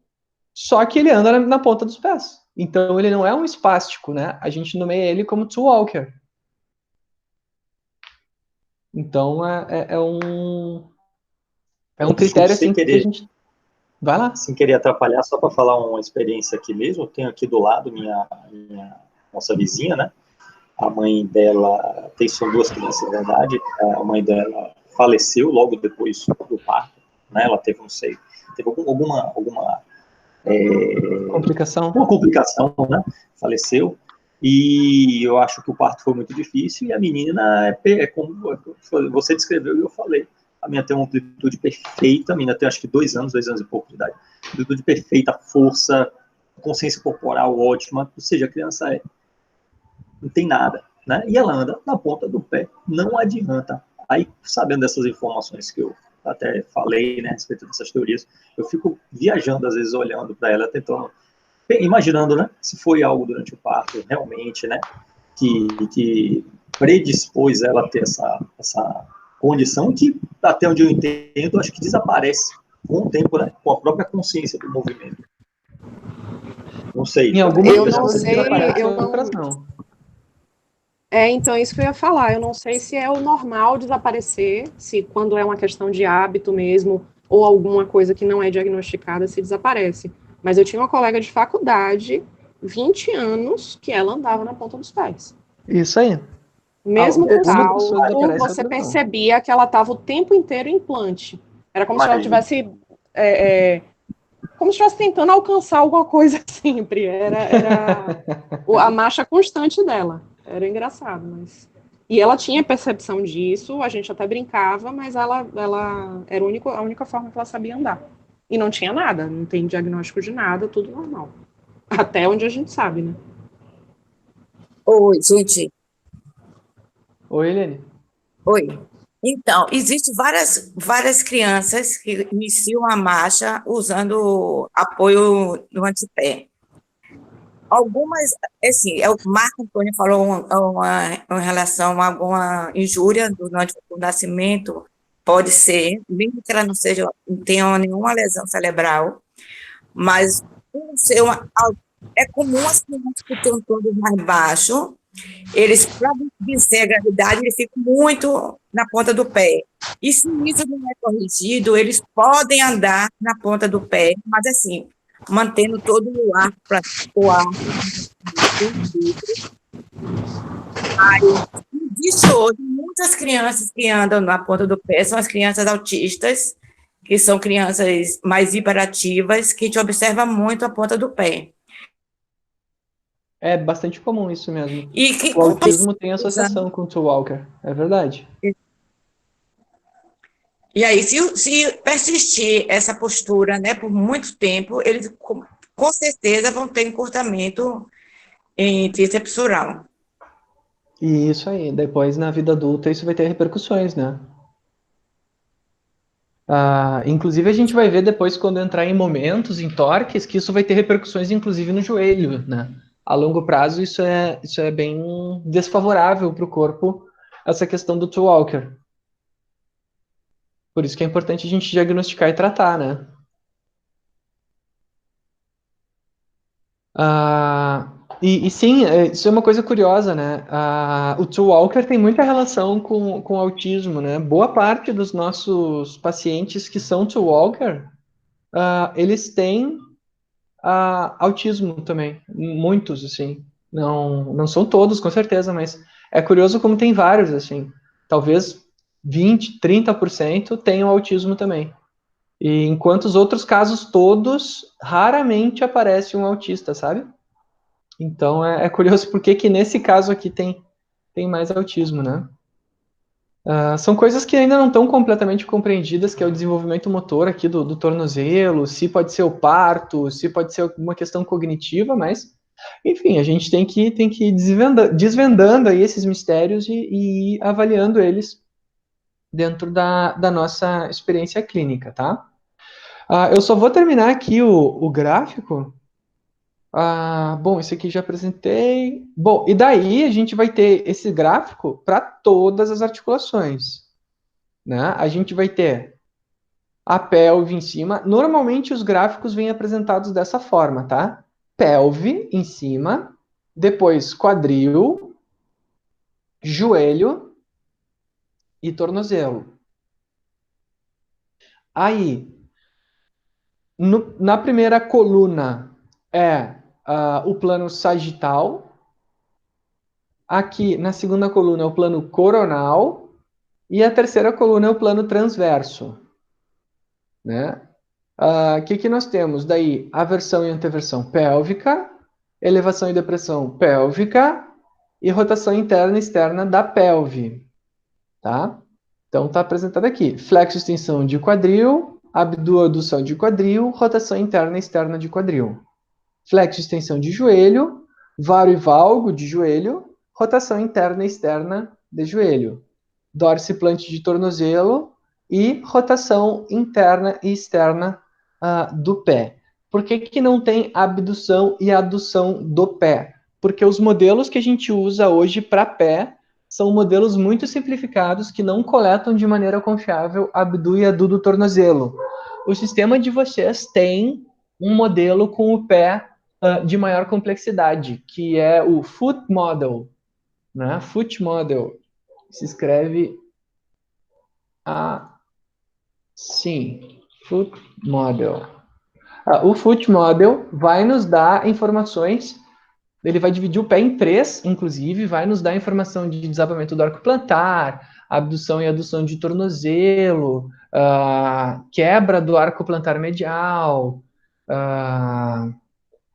só que ele anda na ponta dos pés. Então ele não é um espástico, né? A gente nomeia ele como two walker. Então é um Desculpe, critério sem assim que a querer, gente vai lá. sem querer atrapalhar, só para falar uma experiência aqui mesmo, eu tenho aqui do lado nossa vizinha, né? A mãe dela, são duas crianças, na verdade, a mãe dela faleceu logo depois do parto, né? Ela teve, não sei, teve alguma Complicação. uma complicação, né? Faleceu. E eu acho que o parto foi muito difícil e a menina como você descreveu e eu falei. A menina tem uma amplitude perfeita, a menina tem acho que 2 anos e pouco de idade. Amplitude perfeita, força, consciência corporal ótima, ou seja, a criança não tem nada, né? E ela anda na ponta do pé, não adianta. Aí, sabendo dessas informações que eu até falei, né, a respeito dessas teorias, eu fico viajando, às vezes, olhando para ela, tentando, imaginando, né, se foi algo durante o parto, realmente, né, que predispôs ela a ter essa condição que, até onde eu entendo, acho que desaparece com o tempo, né, com a própria consciência do movimento. Não sei. Em algumas Eu não pessoas sei, desaparece, em eu outras não. não. Então, isso que eu ia falar. Eu não sei se é o normal desaparecer, se quando é uma questão de hábito mesmo, ou alguma coisa que não é diagnosticada, se desaparece. Mas eu tinha uma colega de faculdade, 20 anos, que ela andava na ponta dos pés. Isso aí. Mesmo com Algumas pessoas salto, desaparecem, você outras não. percebia que ela estava o tempo inteiro em implante. Era como se ela tivesse como se estivesse tentando alcançar alguma coisa sempre. Era a marcha constante dela. Era engraçado, mas. E ela tinha percepção disso, a gente até brincava, mas ela era a única forma que ela sabia andar. E não tinha nada, não tem diagnóstico de nada, tudo normal. Até onde a gente sabe, né? Oi, gente. Oi, Helene. Oi. Então, existem várias crianças que iniciam a marcha usando apoio no antepé. Algumas, assim, o Marco Antônio falou em relação a alguma injúria durante o nascimento, pode ser, mesmo que ela não tenha nenhuma lesão cerebral, mas por ser é comum as crianças que têm um tônus mais baixo, eles, para vencer a gravidade, eles ficam muito na ponta do pé. E se isso não é corrigido, eles podem andar na ponta do pé, mas assim, mantendo todo o ar para o ar. Existe hoje muitas crianças que andam na ponta do pé, são as crianças autistas, que são crianças mais hiperativas, que te observa muito a ponta do pé. É bastante comum isso mesmo. E que O autismo tem associação com o Two Walker, é verdade. E aí, se persistir essa postura, né, por muito tempo, eles com certeza vão ter encurtamento em tríceps oral. E isso aí, depois na vida adulta isso vai ter repercussões, né? Inclusive a gente vai ver depois quando entrar em momentos, em torques, que isso vai ter repercussões inclusive no joelho, né? A longo prazo isso é bem desfavorável para o corpo, essa questão do Two Walker. Por isso que é importante a gente diagnosticar e tratar, né? E sim, isso é uma coisa curiosa, né? O Two Walker tem muita relação com o autismo, né? Boa parte dos nossos pacientes que são Two Walker, eles têm autismo também. Muitos, assim. Não são todos, com certeza, mas é curioso como tem vários, assim. Talvez 20, 30% tenham autismo também. E enquanto os outros casos todos, raramente aparece um autista, sabe? Então é curioso porque que nesse caso aqui tem mais autismo, né? São coisas que ainda não estão completamente compreendidas, que é o desenvolvimento motor aqui do tornozelo, se pode ser o parto, se pode ser uma questão cognitiva, mas, enfim, a gente tem que ir desvendando aí esses mistérios e ir avaliando eles dentro da nossa experiência clínica, tá? Eu só vou terminar aqui o gráfico. Bom, esse aqui já apresentei. Bom, e daí a gente vai ter esse gráfico para todas as articulações, né? A gente vai ter a pelve em cima. Normalmente os gráficos vêm apresentados dessa forma, tá? Pelve em cima, depois quadril, joelho e tornozelo. Aí, na primeira coluna é o plano sagital. Aqui na segunda coluna é o plano coronal e a terceira coluna é o plano transverso, né? Que nós temos? Daí, aversão e anteversão pélvica, elevação e depressão pélvica e rotação interna e externa da pelve, tá? Então, está apresentado aqui. Flexo extensão de quadril, abdução de quadril, rotação interna e externa de quadril. Flexo extensão de joelho, varo e valgo de joelho, rotação interna e externa de joelho. Dorsiplante de tornozelo e rotação interna e externa do pé. Por que não tem abdução e adução do pé? Porque os modelos que a gente usa hoje para pé são modelos muito simplificados que não coletam de maneira confiável abdu e adu do tornozelo. O sistema de vocês tem um modelo com o pé de maior complexidade, que é o Foot Model, né? Foot Model se escreve assim, Foot Model. O Foot Model vai nos dar informações, ele vai dividir o pé em 3, inclusive, vai nos dar informação de desabamento do arco plantar, abdução e adução de tornozelo, quebra do arco plantar medial,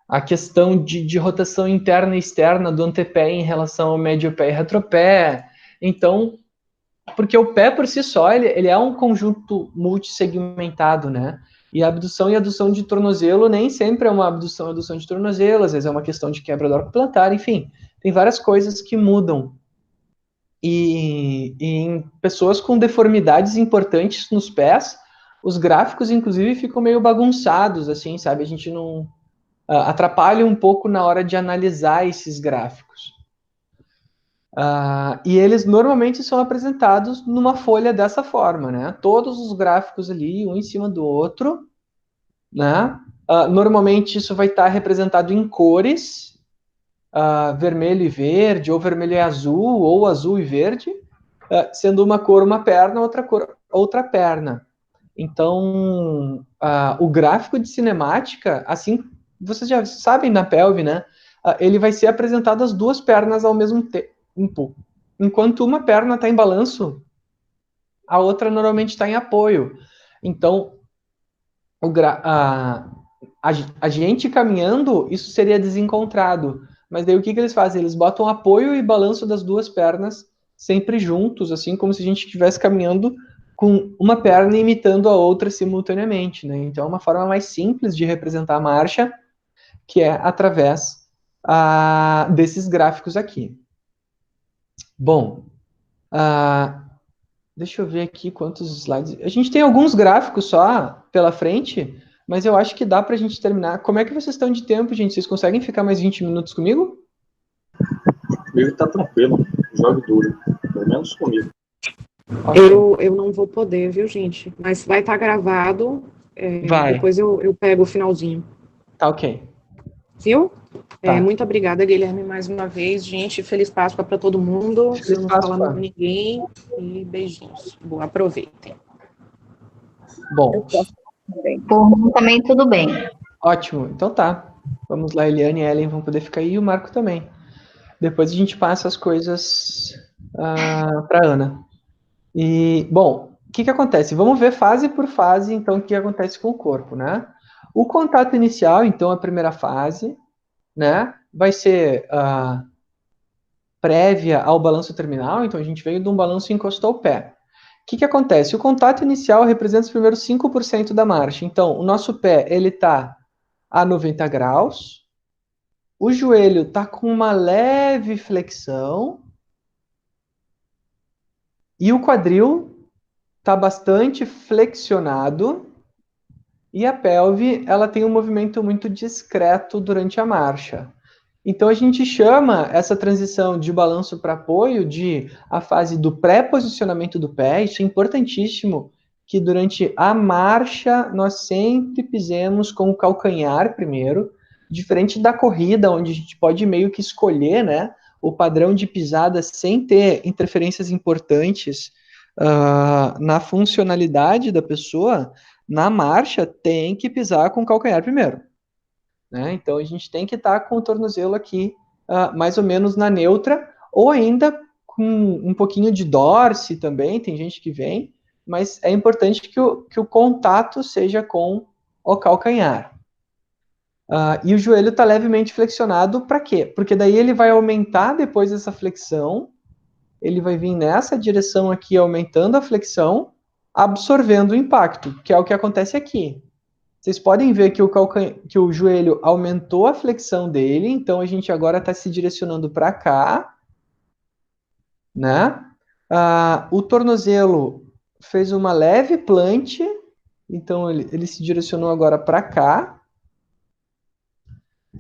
a questão de rotação interna e externa do antepé em relação ao médio pé e retropé. Então, porque o pé por si só, ele é um conjunto multissegmentado, né? E a abdução e adução de tornozelo nem sempre é uma abdução e adução de tornozelo, às vezes é uma questão de quebra do arco plantar, enfim, tem várias coisas que mudam. E tem pessoas com deformidades importantes nos pés, os gráficos, inclusive, ficam meio bagunçados, assim, sabe? A gente não atrapalha um pouco na hora de analisar esses gráficos. E eles normalmente são apresentados numa folha dessa forma, né? Todos os gráficos ali, um em cima do outro, né? Normalmente isso vai estar representado em cores, vermelho e verde, ou vermelho e azul, ou azul e verde, sendo uma cor uma perna, outra cor outra perna. Então, o gráfico de cinemática, assim, vocês já sabem na pelve, né? Ele vai ser apresentado as duas pernas ao mesmo tempo. Enquanto uma perna está em balanço, a outra normalmente está em apoio. Então, a gente caminhando, isso seria desencontrado. Mas daí o que eles fazem? Eles botam apoio e balanço das duas pernas sempre juntos, assim como se a gente estivesse caminhando com uma perna imitando a outra simultaneamente, né? Então é uma forma mais simples de representar a marcha, que é através desses gráficos aqui. Bom, deixa eu ver aqui quantos slides. A gente tem alguns gráficos só pela frente, mas eu acho que dá para a gente terminar. Como é que vocês estão de tempo, gente? Vocês conseguem ficar mais 20 minutos comigo? Comigo tá tranquilo, jogue duro, pelo menos comigo. Eu não vou poder, viu, gente? Mas vai estar gravado. Vai. Depois eu pego o finalzinho. Tá ok. Viu? Tá. Muito obrigada, Guilherme, mais uma vez. Gente, feliz Páscoa para todo mundo. Feliz Não Páscoa. falando com ninguém. E beijinhos. Boa, aproveitem. Bom. Por mim também tudo bem. Ótimo. Então tá. Vamos lá, Eliane e Ellen vão poder ficar aí e o Marco também. Depois a gente passa as coisas para Ana. E, bom, o que acontece? Vamos ver fase por fase, então, o que acontece com o corpo, né? O contato inicial, então, a primeira fase, né? Vai ser prévia ao balanço terminal, então a gente veio de um balanço e encostou o pé. O que acontece? O contato inicial representa os primeiros 5% da marcha. Então, o nosso pé, ele está a 90 graus, o joelho está com uma leve flexão, e o quadril está bastante flexionado, e a pelve ela tem um movimento muito discreto durante a marcha. Então a gente chama essa transição de balanço para apoio de a fase do pré-posicionamento do pé. Isso é importantíssimo, que durante a marcha nós sempre pisemos com o calcanhar primeiro, diferente da corrida, onde a gente pode meio que escolher, né, o padrão de pisada sem ter interferências importantes na funcionalidade da pessoa. Na marcha tem que pisar com o calcanhar primeiro. Né? Então a gente tem que estar com o tornozelo aqui mais ou menos na neutra, ou ainda com um pouquinho de dorse também, tem gente que vem, mas é importante que o contato seja com o calcanhar. E o joelho está levemente flexionado para quê? Porque daí ele vai aumentar depois dessa flexão, ele vai vir nessa direção aqui, aumentando a flexão, absorvendo o impacto, que é o que acontece aqui. Vocês podem ver que o joelho aumentou a flexão dele, então a gente agora está se direcionando para cá, né? O tornozelo fez uma leve plant, então ele se direcionou agora para cá.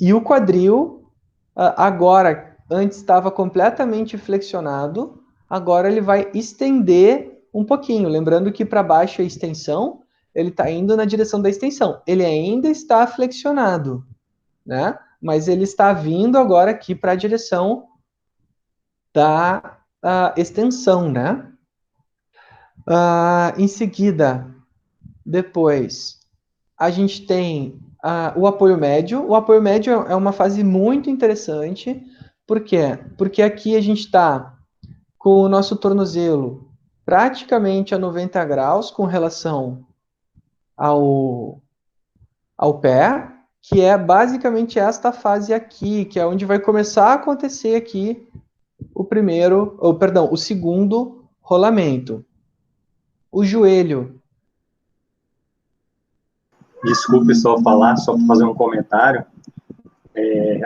E o quadril, agora, antes estava completamente flexionado, agora ele vai estender um pouquinho, lembrando que para baixo é extensão, ele está indo na direção da extensão. Ele ainda está flexionado, né? Mas ele está vindo agora aqui para a direção da extensão, né? Em seguida, depois, a gente tem o apoio médio. O apoio médio é uma fase muito interessante. Por quê? Porque aqui a gente está com o nosso tornozelo praticamente a 90 graus com relação ao pé, que é basicamente esta fase aqui, que é onde vai começar a acontecer aqui o segundo rolamento. O joelho. Desculpe só falar, só para fazer um comentário.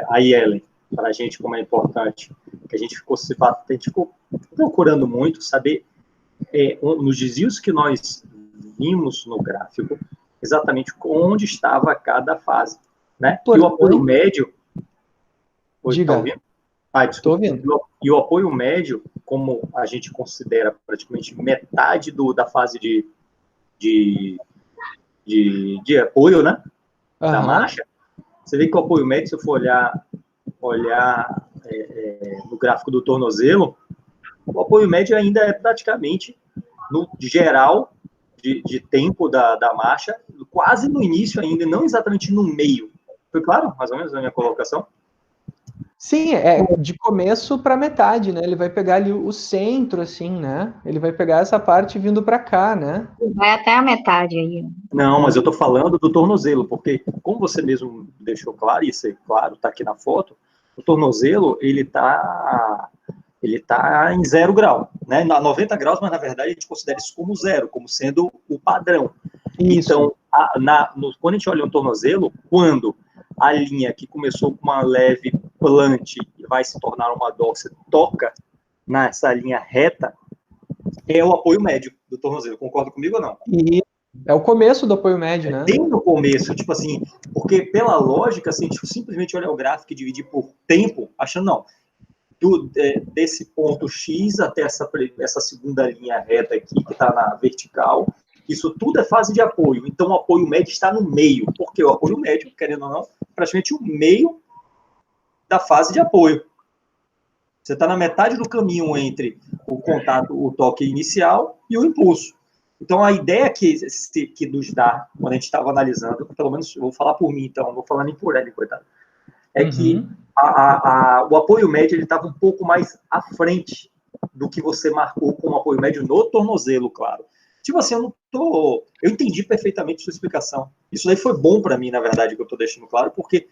Aí, Ellen, para a gente como é importante, que a gente ficou procurando muito saber nos desvios que nós vimos no gráfico, exatamente onde estava cada fase, né? E o apoio médio... Oi, tá ouvindo? Estou ouvindo. E o apoio médio, como a gente considera praticamente metade da fase de apoio, né? Da marcha, você vê que o apoio médio, se eu for olhar no gráfico do tornozelo, o apoio médio ainda é praticamente, no geral, de tempo da marcha, quase no início ainda, não exatamente no meio. Foi claro, mais ou menos, a minha colocação? Sim, de começo para metade, né? Ele vai pegar ali o centro, assim, né? Ele vai pegar essa parte vindo para cá, né? Vai até a metade aí. Não, mas eu tô falando do tornozelo, porque, como você mesmo deixou claro, e isso é claro, tá aqui na foto, o tornozelo, ele tá em 0 grau, né? 90 graus, mas na verdade a gente considera isso como 0, como sendo o padrão. Isso. Então, quando a gente olha um tornozelo, quando a linha que começou com uma leve plante e vai se tornar uma dorsal toca nessa linha reta, é o apoio médio do tornozelo. Concorda comigo ou não? E é o começo do apoio médio, né? Bem no começo, tipo assim, porque pela lógica, assim, a gente simplesmente olhar o gráfico e dividir por tempo, achando, não, desse ponto X até essa segunda linha reta aqui, que está na vertical, isso tudo é fase de apoio. Então, o apoio médio está no meio, porque o apoio médio, querendo ou não, praticamente o meio da fase de apoio. Você está na metade do caminho entre o contato, o toque inicial e o impulso. Então, a ideia que nos dá, quando a gente estava analisando, pelo menos eu vou falar por mim, então, não vou falar nem por ele, coitado, que o apoio médio ele estava um pouco mais à frente do que você marcou como apoio médio no tornozelo, claro. Tipo assim, eu entendi perfeitamente sua explicação. Isso daí foi bom para mim, na verdade, que eu estou deixando claro, porque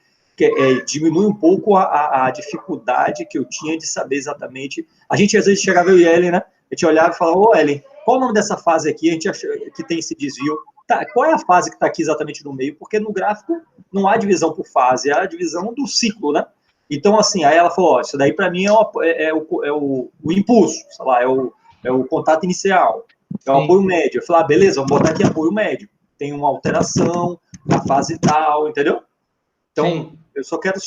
diminui um pouco a dificuldade que eu tinha de saber exatamente. A gente, às vezes, chegava eu e Ellen, né? A gente olhava e falava, ô, Ellen, qual o nome dessa fase aqui? A gente achou que tem esse desvio. Tá, qual é a fase que está aqui exatamente no meio? Porque no gráfico não há divisão por fase, é a divisão do ciclo, né? Então, assim, aí ela falou, ó, isso daí para mim é o impulso, sei lá, é o contato inicial, é o apoio médio. Eu falei, beleza, vamos botar aqui apoio médio. Tem uma alteração na fase tal, entendeu? Então, sim, eu só quero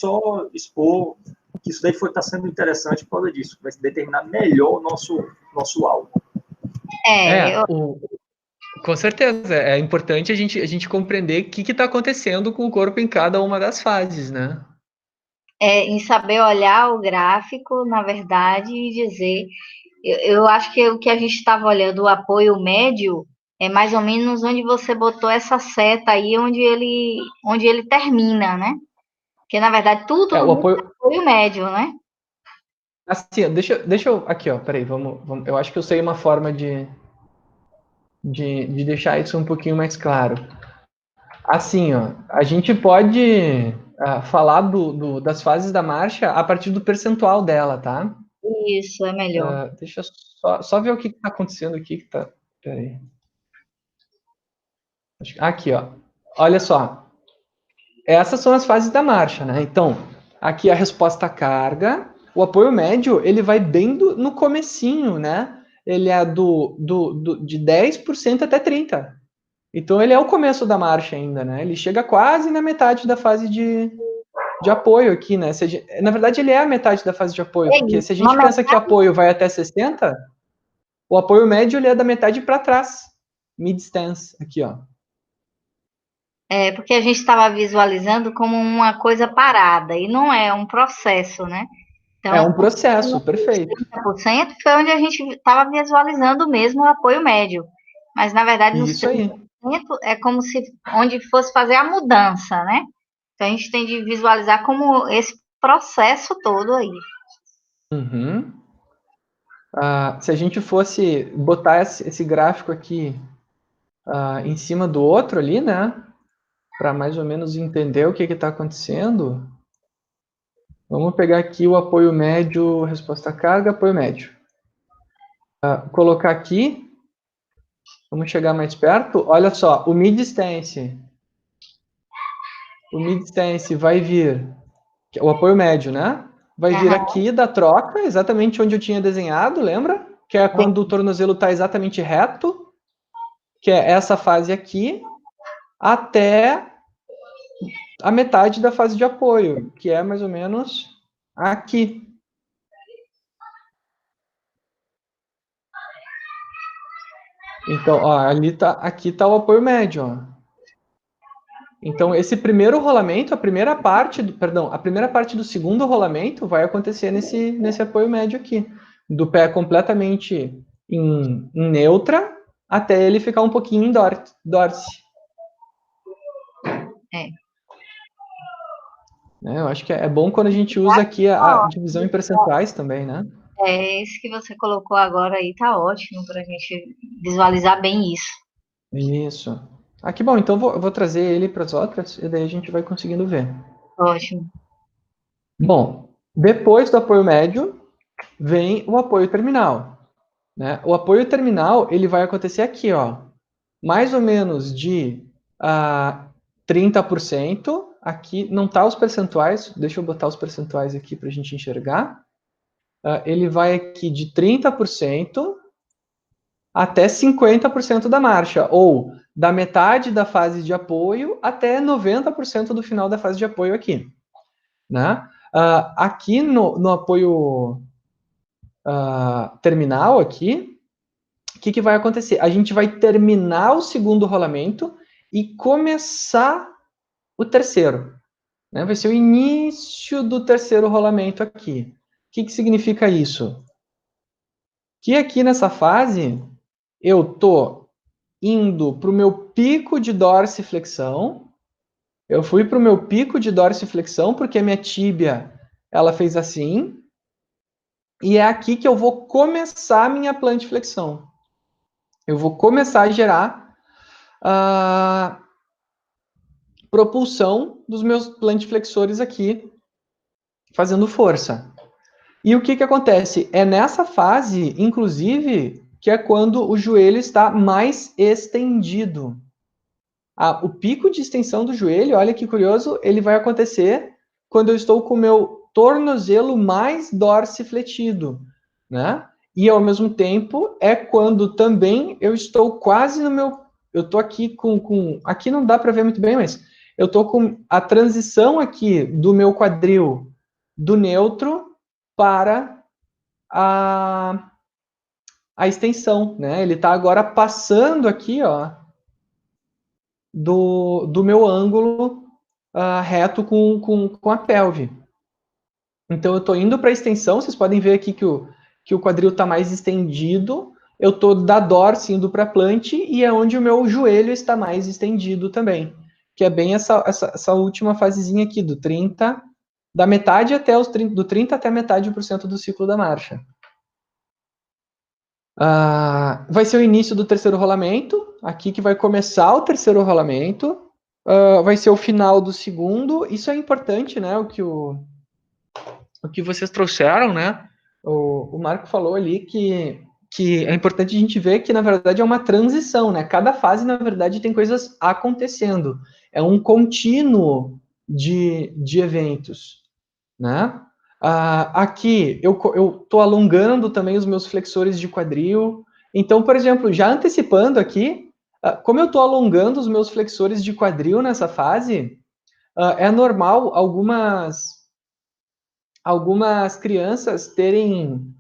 expor que isso daí está sendo interessante por causa disso, vai determinar melhor o nosso áudio. Com certeza, é importante a gente compreender o que está acontecendo com o corpo em cada uma das fases, né? Em saber olhar o gráfico, na verdade, e dizer... Eu acho que o que a gente estava olhando, o apoio médio, é mais ou menos onde você botou essa seta aí, onde ele termina, né? Porque, na verdade, tudo o apoio médio, né? Assim, deixa eu... Aqui, ó, peraí, vamos, eu acho que eu sei uma forma de deixar isso um pouquinho mais claro. Assim, ó, a gente pode falar das fases da marcha a partir do percentual dela, tá? Isso, é melhor. Deixa eu só ver o que está acontecendo aqui. Peraí. Aqui, ó. Olha só. Essas são as fases da marcha, né? Então, aqui a resposta à carga. O apoio médio, ele vai bem no comecinho, né? Ele é de 10% até 30%. Então, ele é o começo da marcha ainda, né? Ele chega quase na metade da fase de apoio aqui, né? Na verdade, ele é a metade da fase de apoio, porque se a gente pensa que o apoio vai até 60%, o apoio médio ele é da metade para trás. Mid stance, aqui, ó. Porque a gente estava visualizando como uma coisa parada, e não é um processo, né? Então, é um processo, perfeito. 30% foi onde a gente estava visualizando mesmo o apoio médio. Mas, na verdade, nos 30% é como se onde fosse fazer a mudança, né? Então, a gente tem de visualizar como esse processo todo aí. Uhum. Se a gente fosse botar esse gráfico aqui em cima do outro ali, né? Para mais ou menos entender o que está acontecendo. Vamos pegar aqui o apoio médio, resposta à carga, apoio médio. Colocar aqui. Vamos chegar mais perto. Olha só, o mid stance. O mid stance vai vir, o apoio médio, né? Vai vir aqui da troca, exatamente onde eu tinha desenhado, lembra? que é quando o tornozelo está exatamente reto, que é essa fase aqui, até a metade da fase de apoio, que é mais ou menos aqui. Então, ó, aqui tá o apoio médio, ó. Então, esse primeiro rolamento, a primeira parte do segundo rolamento vai acontecer nesse apoio médio aqui, do pé completamente em neutra, até ele ficar um pouquinho em dorse. Eu acho que é bom quando a gente usa aqui a divisão em percentuais também, né? Esse que você colocou agora aí tá ótimo para a gente visualizar bem isso. Isso. Ah, que bom. Então eu vou trazer ele para as outras e daí a gente vai conseguindo ver. Ótimo. Bom, depois do apoio médio, vem o apoio terminal. Né? O apoio terminal ele vai acontecer aqui, ó, mais ou menos de 30%. Aqui não tá os percentuais, deixa eu botar os percentuais aqui para a gente enxergar. Ele vai aqui de 30% até 50% da marcha, ou da metade da fase de apoio até 90% do final da fase de apoio aqui. Né? Aqui no apoio terminal aqui, o que vai acontecer? A gente vai terminar o segundo rolamento e começar o terceiro. Né? Vai ser o início do terceiro rolamento aqui. O que significa isso? Que aqui nessa fase, eu estou indo para o meu pico de dorsiflexão. Eu fui para o meu pico de dorsiflexão porque a minha tíbia ela fez assim. E é aqui que eu vou começar a minha plantiflexão. Eu vou começar a gerar a propulsão dos meus plantiflexores aqui, fazendo força. E o que acontece? É nessa fase, inclusive, que é quando o joelho está mais estendido. O pico de extensão do joelho, olha que curioso, ele vai acontecer quando eu estou com o meu tornozelo mais dorsifletido, né? E ao mesmo tempo é quando também eu estou quase no meu, eu estou aqui aqui não dá para ver muito bem, mas eu estou com a transição aqui do meu quadril do neutro para a extensão, né? Ele está agora passando aqui, ó, do meu ângulo reto com a pelve. Então, eu estou indo para a extensão, vocês podem ver aqui que o quadril está mais estendido, eu estou da dorse indo para a plant, e é onde o meu joelho está mais estendido também, que é bem essa última fasezinha aqui, do 30, da metade até do 30 até a metade por cento do ciclo da marcha. Vai ser o início do terceiro rolamento, aqui que vai começar o terceiro rolamento, vai ser o final do segundo. Isso é importante, né? O que vocês trouxeram, né? O Marco falou ali que é importante a gente ver que, na verdade, é uma transição, né? Cada fase, na verdade, tem coisas acontecendo. É um contínuo de eventos, né? Aqui eu estou alongando também os meus flexores de quadril. Então, por exemplo, já antecipando aqui, como eu estou alongando os meus flexores de quadril nessa fase, é normal algumas crianças terem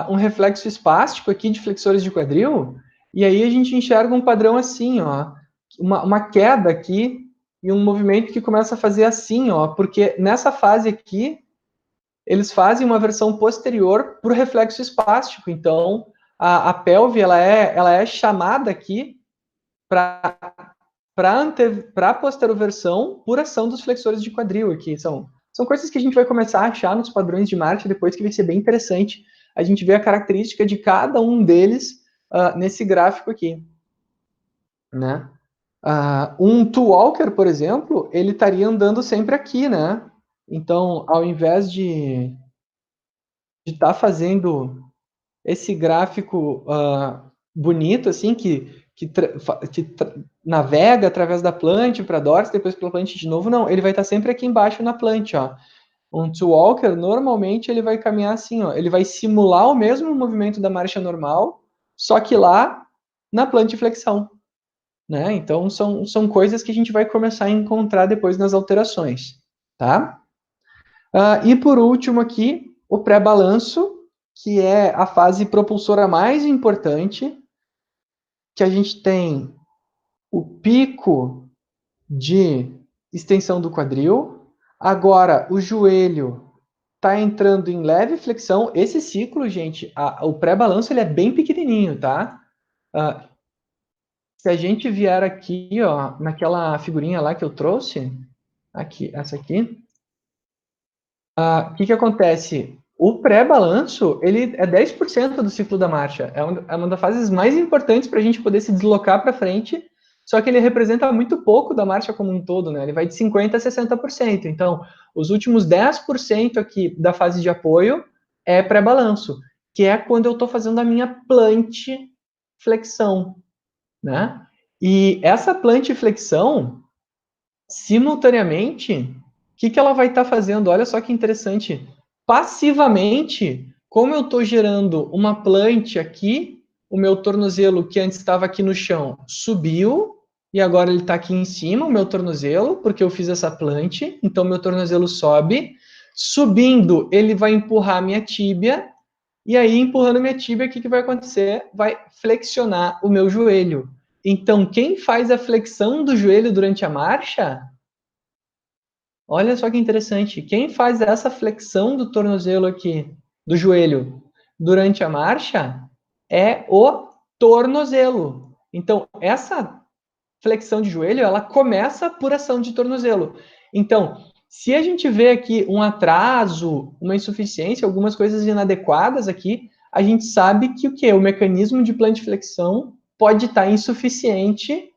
um reflexo espástico aqui de flexores de quadril, e aí a gente enxerga um padrão assim, ó, uma queda aqui e um movimento que começa a fazer assim, ó, porque nessa fase aqui eles fazem uma versão posterior para o reflexo espástico. Então, a pelve ela é chamada aqui para a posteroversão por ação dos flexores de quadril aqui. São coisas que a gente vai começar a achar nos padrões de marcha depois, que vai ser bem interessante a gente ver a característica de cada um deles nesse gráfico aqui. Né? Um two-walker, por exemplo, ele estaria andando sempre aqui, né? Então, ao invés de estar fazendo esse gráfico bonito, assim, que navega através da plant para a dorse, depois pela plant de novo, não, ele vai estar sempre aqui embaixo na plant, ó. Um two-walker, normalmente, ele vai caminhar assim, ó. Ele vai simular o mesmo movimento da marcha normal, só que lá na plantiflexão, né? Então, são coisas que a gente vai começar a encontrar depois nas alterações, tá? E por último aqui, o pré-balanço, que é a fase propulsora mais importante, que a gente tem o pico de extensão do quadril. Agora, o joelho está entrando em leve flexão. Esse ciclo, gente, o pré-balanço ele é bem pequenininho, tá? Se a gente vier aqui, ó, naquela figurinha lá que eu trouxe, aqui, essa aqui, o que acontece? O pré-balanço, ele é 10% do ciclo da marcha. É uma das fases mais importantes para a gente poder se deslocar para frente, só que ele representa muito pouco da marcha como um todo, né? Ele vai de 50% a 60%. Então, os últimos 10% aqui da fase de apoio é pré-balanço, que é quando eu estou fazendo a minha plantiflexão, né? E essa plantiflexão, simultaneamente, o que ela vai estar fazendo? Olha só que interessante. Passivamente, como eu estou gerando uma plant aqui, o meu tornozelo que antes estava aqui no chão subiu, e agora ele está aqui em cima, o meu tornozelo, porque eu fiz essa plant, então meu tornozelo sobe. Subindo, ele vai empurrar a minha tíbia, e aí empurrando a minha tíbia, o que vai acontecer? Vai flexionar o meu joelho. Então, quem faz a flexão do joelho durante a marcha, olha só que interessante, quem faz essa flexão do tornozelo aqui, do joelho, durante a marcha, é o tornozelo. Então, essa flexão de joelho, ela começa por ação de tornozelo. Então, se a gente vê aqui um atraso, uma insuficiência, algumas coisas inadequadas aqui, a gente sabe que o quê? O mecanismo de plantiflexão pode estar insuficiente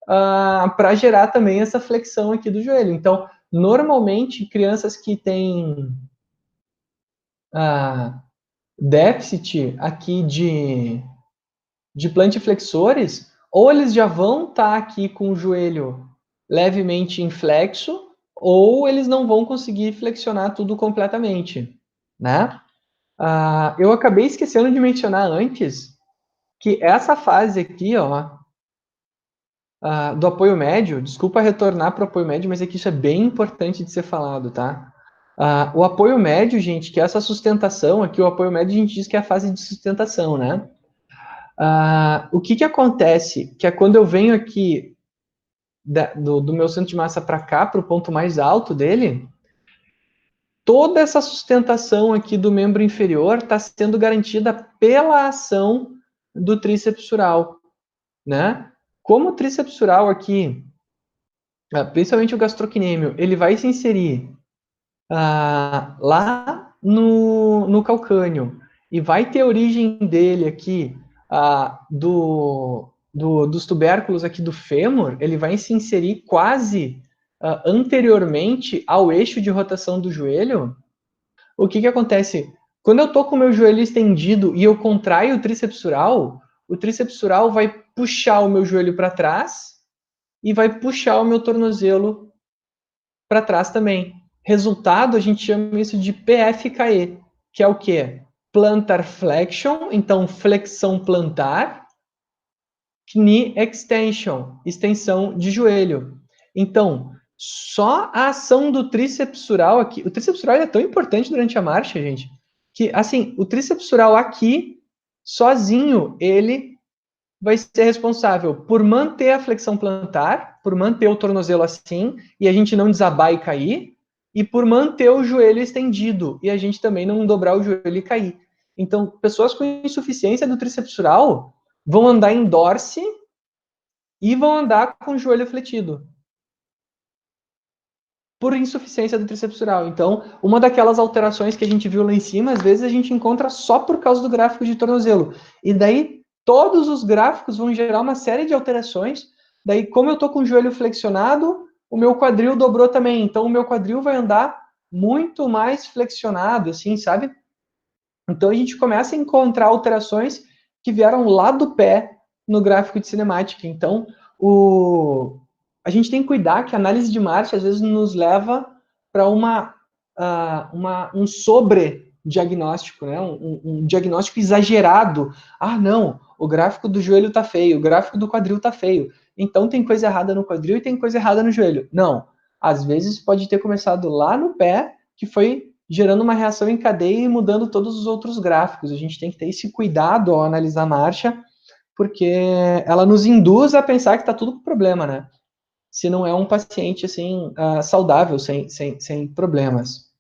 para gerar também essa flexão aqui do joelho. Então, normalmente, crianças que têm déficit aqui de plantiflexores, ou eles já vão estar aqui com o joelho levemente inflexo, ou eles não vão conseguir flexionar tudo completamente, né? Eu acabei esquecendo de mencionar antes que essa fase aqui, ó, do apoio médio, desculpa retornar para o apoio médio, mas é que isso é bem importante de ser falado, tá? O apoio médio, gente, que é essa sustentação aqui, o apoio médio a gente diz que é a fase de sustentação, né? O que acontece? Que é quando eu venho aqui do meu centro de massa para cá, para o ponto mais alto dele, toda essa sustentação aqui do membro inferior está sendo garantida pela ação do tríceps sural, né? Como o tríceps sural aqui, principalmente o gastrocnêmio, ele vai se inserir lá no calcâneo e vai ter origem dele aqui dos tubérculos aqui do fêmur, ele vai se inserir quase anteriormente ao eixo de rotação do joelho. O que acontece? Quando eu estou com o meu joelho estendido e eu contraio o tríceps sural vai puxar o meu joelho para trás e vai puxar o meu tornozelo para trás também. Resultado, a gente chama isso de PFKE, que é o quê? Plantar flexion, então flexão plantar, knee extension, extensão de joelho. Então, só a ação do tríceps sural aqui, o tríceps sural é tão importante durante a marcha, gente, que assim, o tríceps sural aqui, sozinho, ele vai ser responsável por manter a flexão plantar, por manter o tornozelo assim, e a gente não desabar e cair, e por manter o joelho estendido, e a gente também não dobrar o joelho e cair. Então, pessoas com insuficiência do tríceps sural vão andar em dorse e vão andar com o joelho fletido, por insuficiência do tríceps sural. Então, uma daquelas alterações que a gente viu lá em cima, às vezes a gente encontra só por causa do gráfico de tornozelo. E daí, todos os gráficos vão gerar uma série de alterações. Daí, como eu estou com o joelho flexionado, o meu quadril dobrou também. Então, o meu quadril vai andar muito mais flexionado, assim, sabe? Então, a gente começa a encontrar alterações que vieram lá do pé no gráfico de cinemática. Então, a gente tem que cuidar que a análise de marcha, às vezes, nos leva para uma um sobre-diagnóstico, né? Um diagnóstico exagerado. Ah, não, o gráfico do joelho está feio, o gráfico do quadril está feio. Então tem coisa errada no quadril e tem coisa errada no joelho. Não, às vezes pode ter começado lá no pé, que foi gerando uma reação em cadeia e mudando todos os outros gráficos. A gente tem que ter esse cuidado ao analisar a marcha, porque ela nos induz a pensar que está tudo com problema, né? Se não é um paciente assim saudável, sem problemas.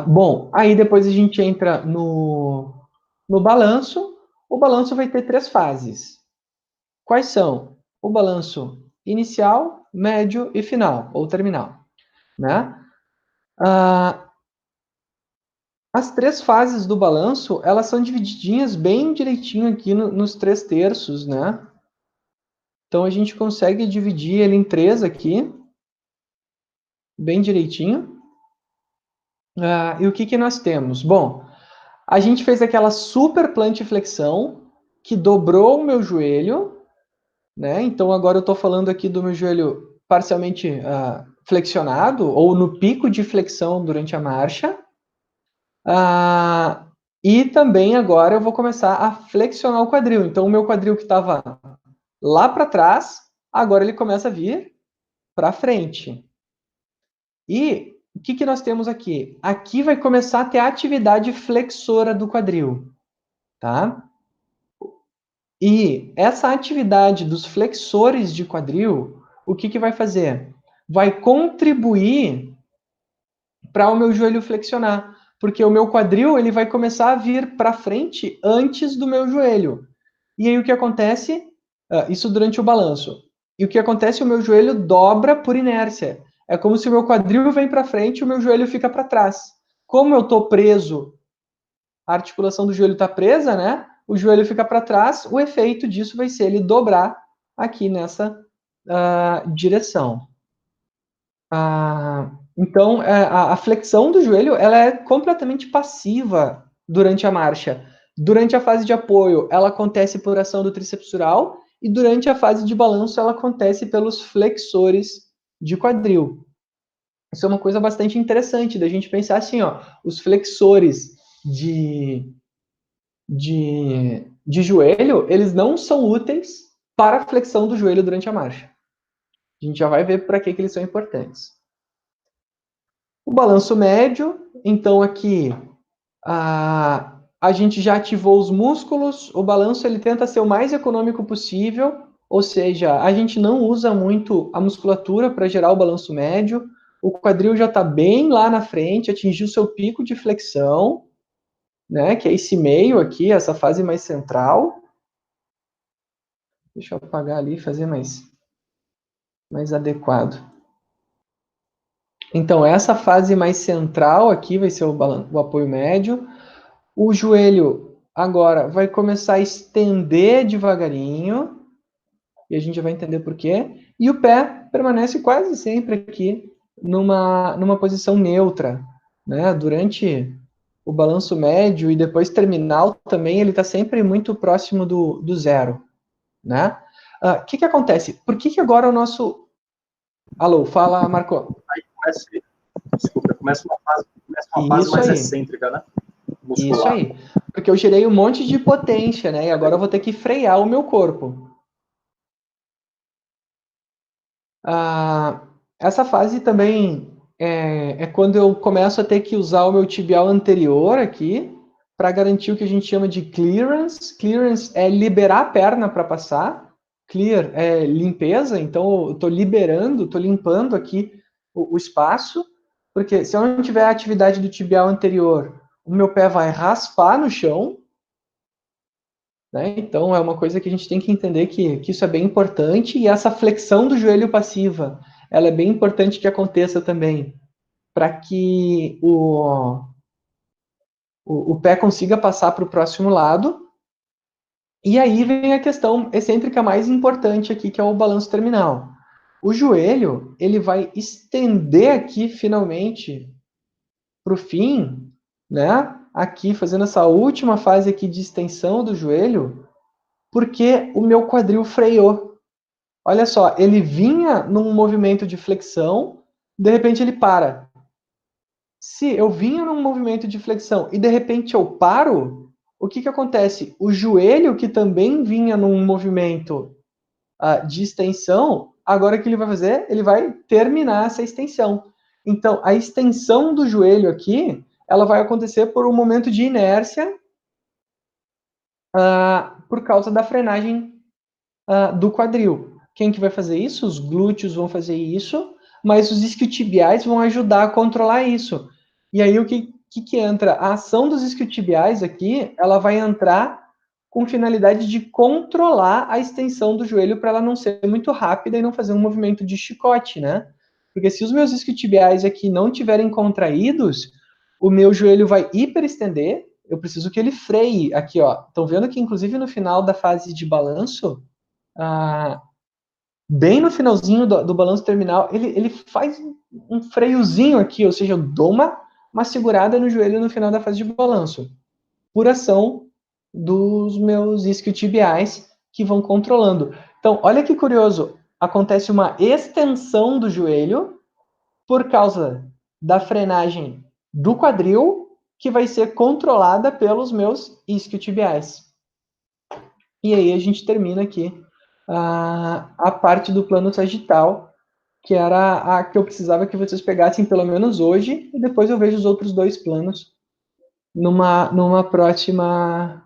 Bom, aí depois a gente entra no balanço. O balanço vai ter 3 fases. Quais são? O balanço inicial, médio e final, ou terminal, né? As 3 fases do balanço, elas são divididinhas bem direitinho aqui nos 3 terços, né? Então, a gente consegue dividir ele em 3 aqui, bem direitinho. E o que nós temos? Bom, a gente fez aquela super plantiflexão, que dobrou o meu joelho, né? Então, agora eu estou falando aqui do meu joelho parcialmente flexionado, ou no pico de flexão durante a marcha. E também agora eu vou começar a flexionar o quadril. Então, o meu quadril que estava lá para trás, agora ele começa a vir para frente. E o que nós temos aqui? Aqui vai começar a ter a atividade flexora do quadril, tá? E essa atividade dos flexores de quadril, o que vai fazer? Vai contribuir para o meu joelho flexionar, porque o meu quadril ele vai começar a vir para frente antes do meu joelho. E aí o que acontece? Isso durante o balanço. E o que acontece? O meu joelho dobra por inércia. É como se o meu quadril vem para frente e o meu joelho fica para trás. Como eu estou preso, a articulação do joelho está presa, né? O joelho fica para trás, o efeito disso vai ser ele dobrar aqui nessa direção. Então, a flexão do joelho ela é completamente passiva durante a marcha. Durante a fase de apoio, ela acontece por ação do tríceps sural, e durante a fase de balanço, ela acontece pelos flexores de quadril. Isso é uma coisa bastante interessante da gente pensar assim, ó, os flexores de joelho, eles não são úteis para a flexão do joelho durante a marcha. A gente já vai ver para que eles são importantes. O balanço médio, então aqui a gente já ativou os músculos, o balanço ele tenta ser o mais econômico possível, ou seja, a gente não usa muito a musculatura para gerar o balanço médio, o quadril já está bem lá na frente, atingiu seu pico de flexão, né, que é esse meio aqui, essa fase mais central. Deixa eu apagar ali e fazer mais adequado. Então, essa fase mais central aqui vai ser o apoio médio. O joelho agora vai começar a estender devagarinho, e a gente vai entender por quê. E o pé permanece quase sempre aqui numa posição neutra, né? Durante o balanço médio e depois terminal também, ele está sempre muito próximo do zero, né? O que acontece? Por que agora o nosso... Alô, fala, Marco. Aí começa uma fase mais excêntrica, né? Muscular. Isso aí. Porque eu gerei um monte de potência, né? E agora eu vou ter que frear o meu corpo. Essa fase também é quando eu começo a ter que usar o meu tibial anterior aqui para garantir o que a gente chama de clearance. Clearance é liberar a perna para passar. Clear é limpeza, então eu estou liberando, estou limpando aqui o espaço, porque se eu não tiver a atividade do tibial anterior, o meu pé vai raspar no chão, né? Então é uma coisa que a gente tem que entender que isso é bem importante, e essa flexão do joelho passiva, ela é bem importante que aconteça também, para que o pé consiga passar para o próximo lado. E aí vem a questão excêntrica mais importante aqui, que é o balanço terminal. O joelho, ele vai estender aqui, finalmente, para o fim, né? Aqui, fazendo essa última fase aqui de extensão do joelho, porque o meu quadril freou. Olha só, ele vinha num movimento de flexão, de repente ele para. se eu vinha num movimento de flexão e de repente eu paro, o que acontece? O joelho, que também vinha num movimento de extensão, agora o que ele vai fazer? Ele vai terminar essa extensão. Então, a extensão do joelho aqui, ela vai acontecer por um momento de inércia por causa da frenagem do quadril. Quem que vai fazer isso? Os glúteos vão fazer isso, mas os isquiotibiais vão ajudar a controlar isso. E aí o que entra? A ação dos isquiotibiais aqui, ela vai entrar com finalidade de controlar a extensão do joelho para ela não ser muito rápida e não fazer um movimento de chicote, né? Porque se os meus isquiotibiais aqui não tiverem contraídos, o meu joelho vai hiperestender, eu preciso que ele freie aqui, ó. Estão vendo que, inclusive, no final da fase de balanço, bem no finalzinho do balanço terminal, ele faz um freiozinho aqui, ou seja, eu dou uma segurada no joelho no final da fase de balanço, por ação dos meus isquiotibiais que vão controlando. Então, olha que curioso, acontece uma extensão do joelho por causa da frenagem do quadril, que vai ser controlada pelos meus isquiotibiais. E aí a gente termina aqui a parte do plano sagital, que era a que eu precisava que vocês pegassem pelo menos hoje, e depois eu vejo os outros 2 planos numa próxima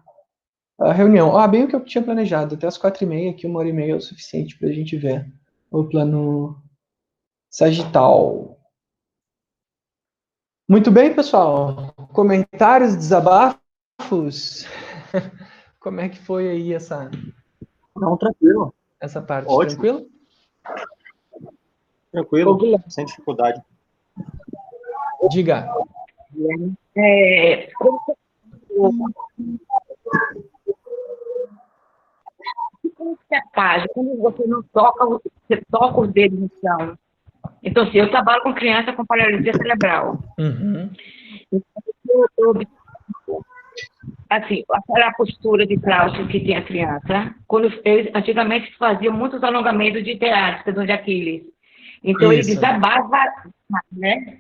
reunião. Bem o que eu tinha planejado, até as 4h30, aqui 1h30 é o suficiente para a gente ver o plano sagital. Muito bem, pessoal. Comentários, desabafos? Como é que foi aí essa... Não, tranquilo. Essa parte, ótimo. Tranquilo? Tranquilo, sem dificuldade. Diga. Como você faz? Quando você não toca, você toca os dedos no chão. Então, assim, eu trabalho com criança com paralisia cerebral. Uhum. Então, assim, aquela postura de crouch que tem a criança, quando eles antigamente faziam muitos alongamentos de teatro, tendão de Aquiles. Então, ele desabava, né?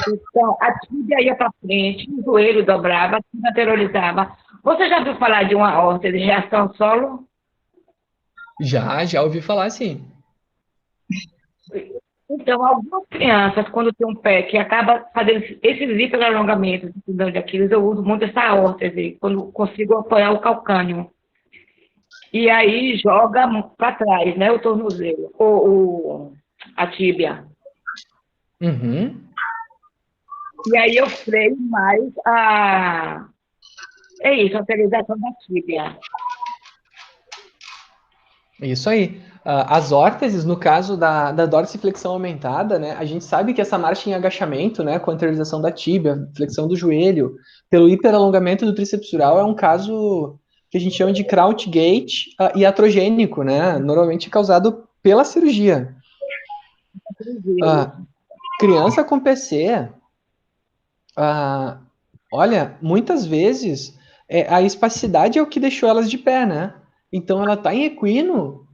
Então, a tíbia ia para frente, o joelho dobrava, a tíbia anteriorizava. Você já ouviu falar de uma aorta de reação solo? Já ouvi falar, sim. Então, algumas crianças, quando tem um pé que acaba fazendo esses hiperalongamentos de tendão de Aquiles, eu uso muito essa órtese, quando consigo apoiar o calcânio. E aí joga para trás, né, o tornozelo, ou a tíbia. Uhum. E aí eu freio mais a utilização da tíbia. Isso aí. As órteses, no caso da dorsiflexão aumentada, né, a gente sabe que essa marcha em agachamento, né, com a anteriorização da tíbia, flexão do joelho, pelo hiperalongamento do tríceps dural, é um caso que a gente chama de crouch gait iatrogênico, né, normalmente causado pela cirurgia. Criança com PC, olha, muitas vezes a espacidade é o que deixou elas de pé, né? Então ela está em equino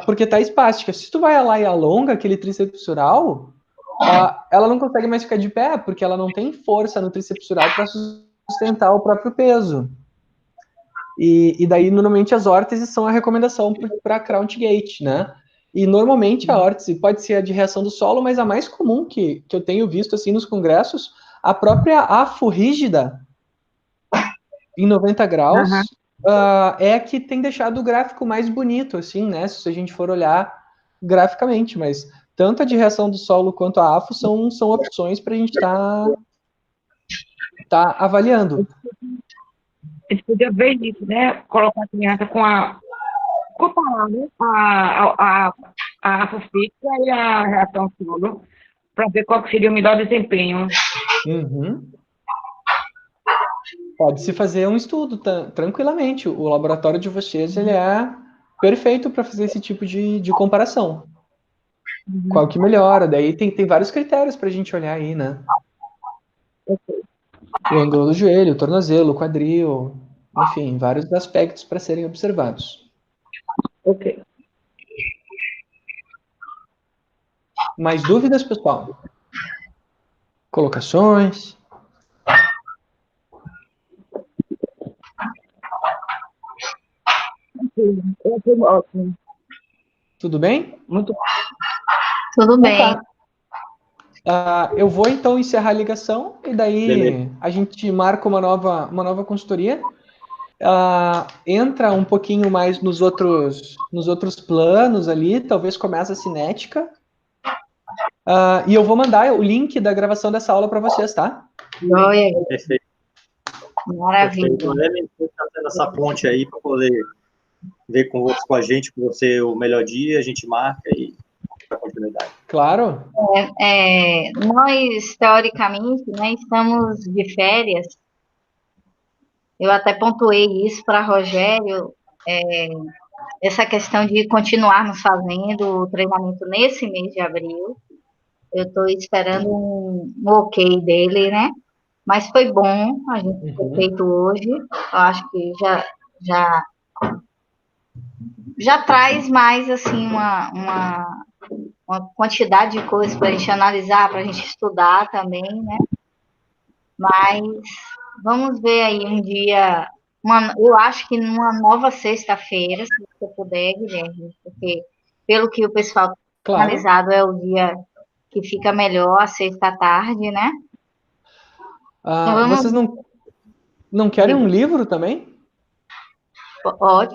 porque está espástica. Se tu vai lá e alonga aquele tríceps dural, ela não consegue mais ficar de pé porque ela não tem força no tríceps dural para sustentar o próprio peso. E daí, normalmente, as órteses são a recomendação para crouch gait, né? E normalmente a órtese pode ser a de reação do solo, mas a mais comum que eu tenho visto assim nos congressos, a própria AFO rígida em 90 graus, é a que tem deixado o gráfico mais bonito, assim, né? Se a gente for olhar graficamente, mas tanto a de reação do solo quanto a AFO são opções para a gente tá avaliando. A gente podia ver isso, né? Colocar a criança comparar, né? A AFO fixa e a reação solo, para ver qual que seria o melhor desempenho. Uhum. Pode-se fazer um estudo tranquilamente. O laboratório de vocês ele é perfeito para fazer esse tipo de comparação. Qual que melhora? Daí tem vários critérios para a gente olhar aí, né? O ângulo do joelho, o tornozelo, o quadril, enfim, vários aspectos para serem observados. Ok. Mais dúvidas, pessoal? Colocações. Ótimo. Tudo bem? Muito Tudo Então bem. tá. Eu vou então encerrar a ligação e daí Beleza. a gente marca uma nova consultoria. Entra um pouquinho mais nos outros planos ali, talvez comece a cinética. E eu vou mandar o link da gravação dessa aula para vocês, tá? Joia, Perfeito, maravilha. perfeito. É mesmo que tá tendo essa ponte aí para poder ver com a gente, com você, o melhor dia, a gente marca e dá continuidade. Claro. Nós, teoricamente, né, estamos de férias. Eu até pontuei isso para Rogério, essa questão de continuarmos fazendo o treinamento nesse mês de abril. Eu estou esperando um ok dele, né? Mas foi bom a gente ter feito hoje. Eu acho que já, já traz mais assim uma quantidade de coisas para a gente analisar, para a gente estudar também, né? Mas vamos ver aí um dia. Eu acho que numa nova sexta-feira, se você puder, Guilherme, porque pelo que o pessoal tem Claro. analisado é o dia que fica melhor, a sexta à tarde, né? Então Vocês vamos. não querem um livro também? Ótimo.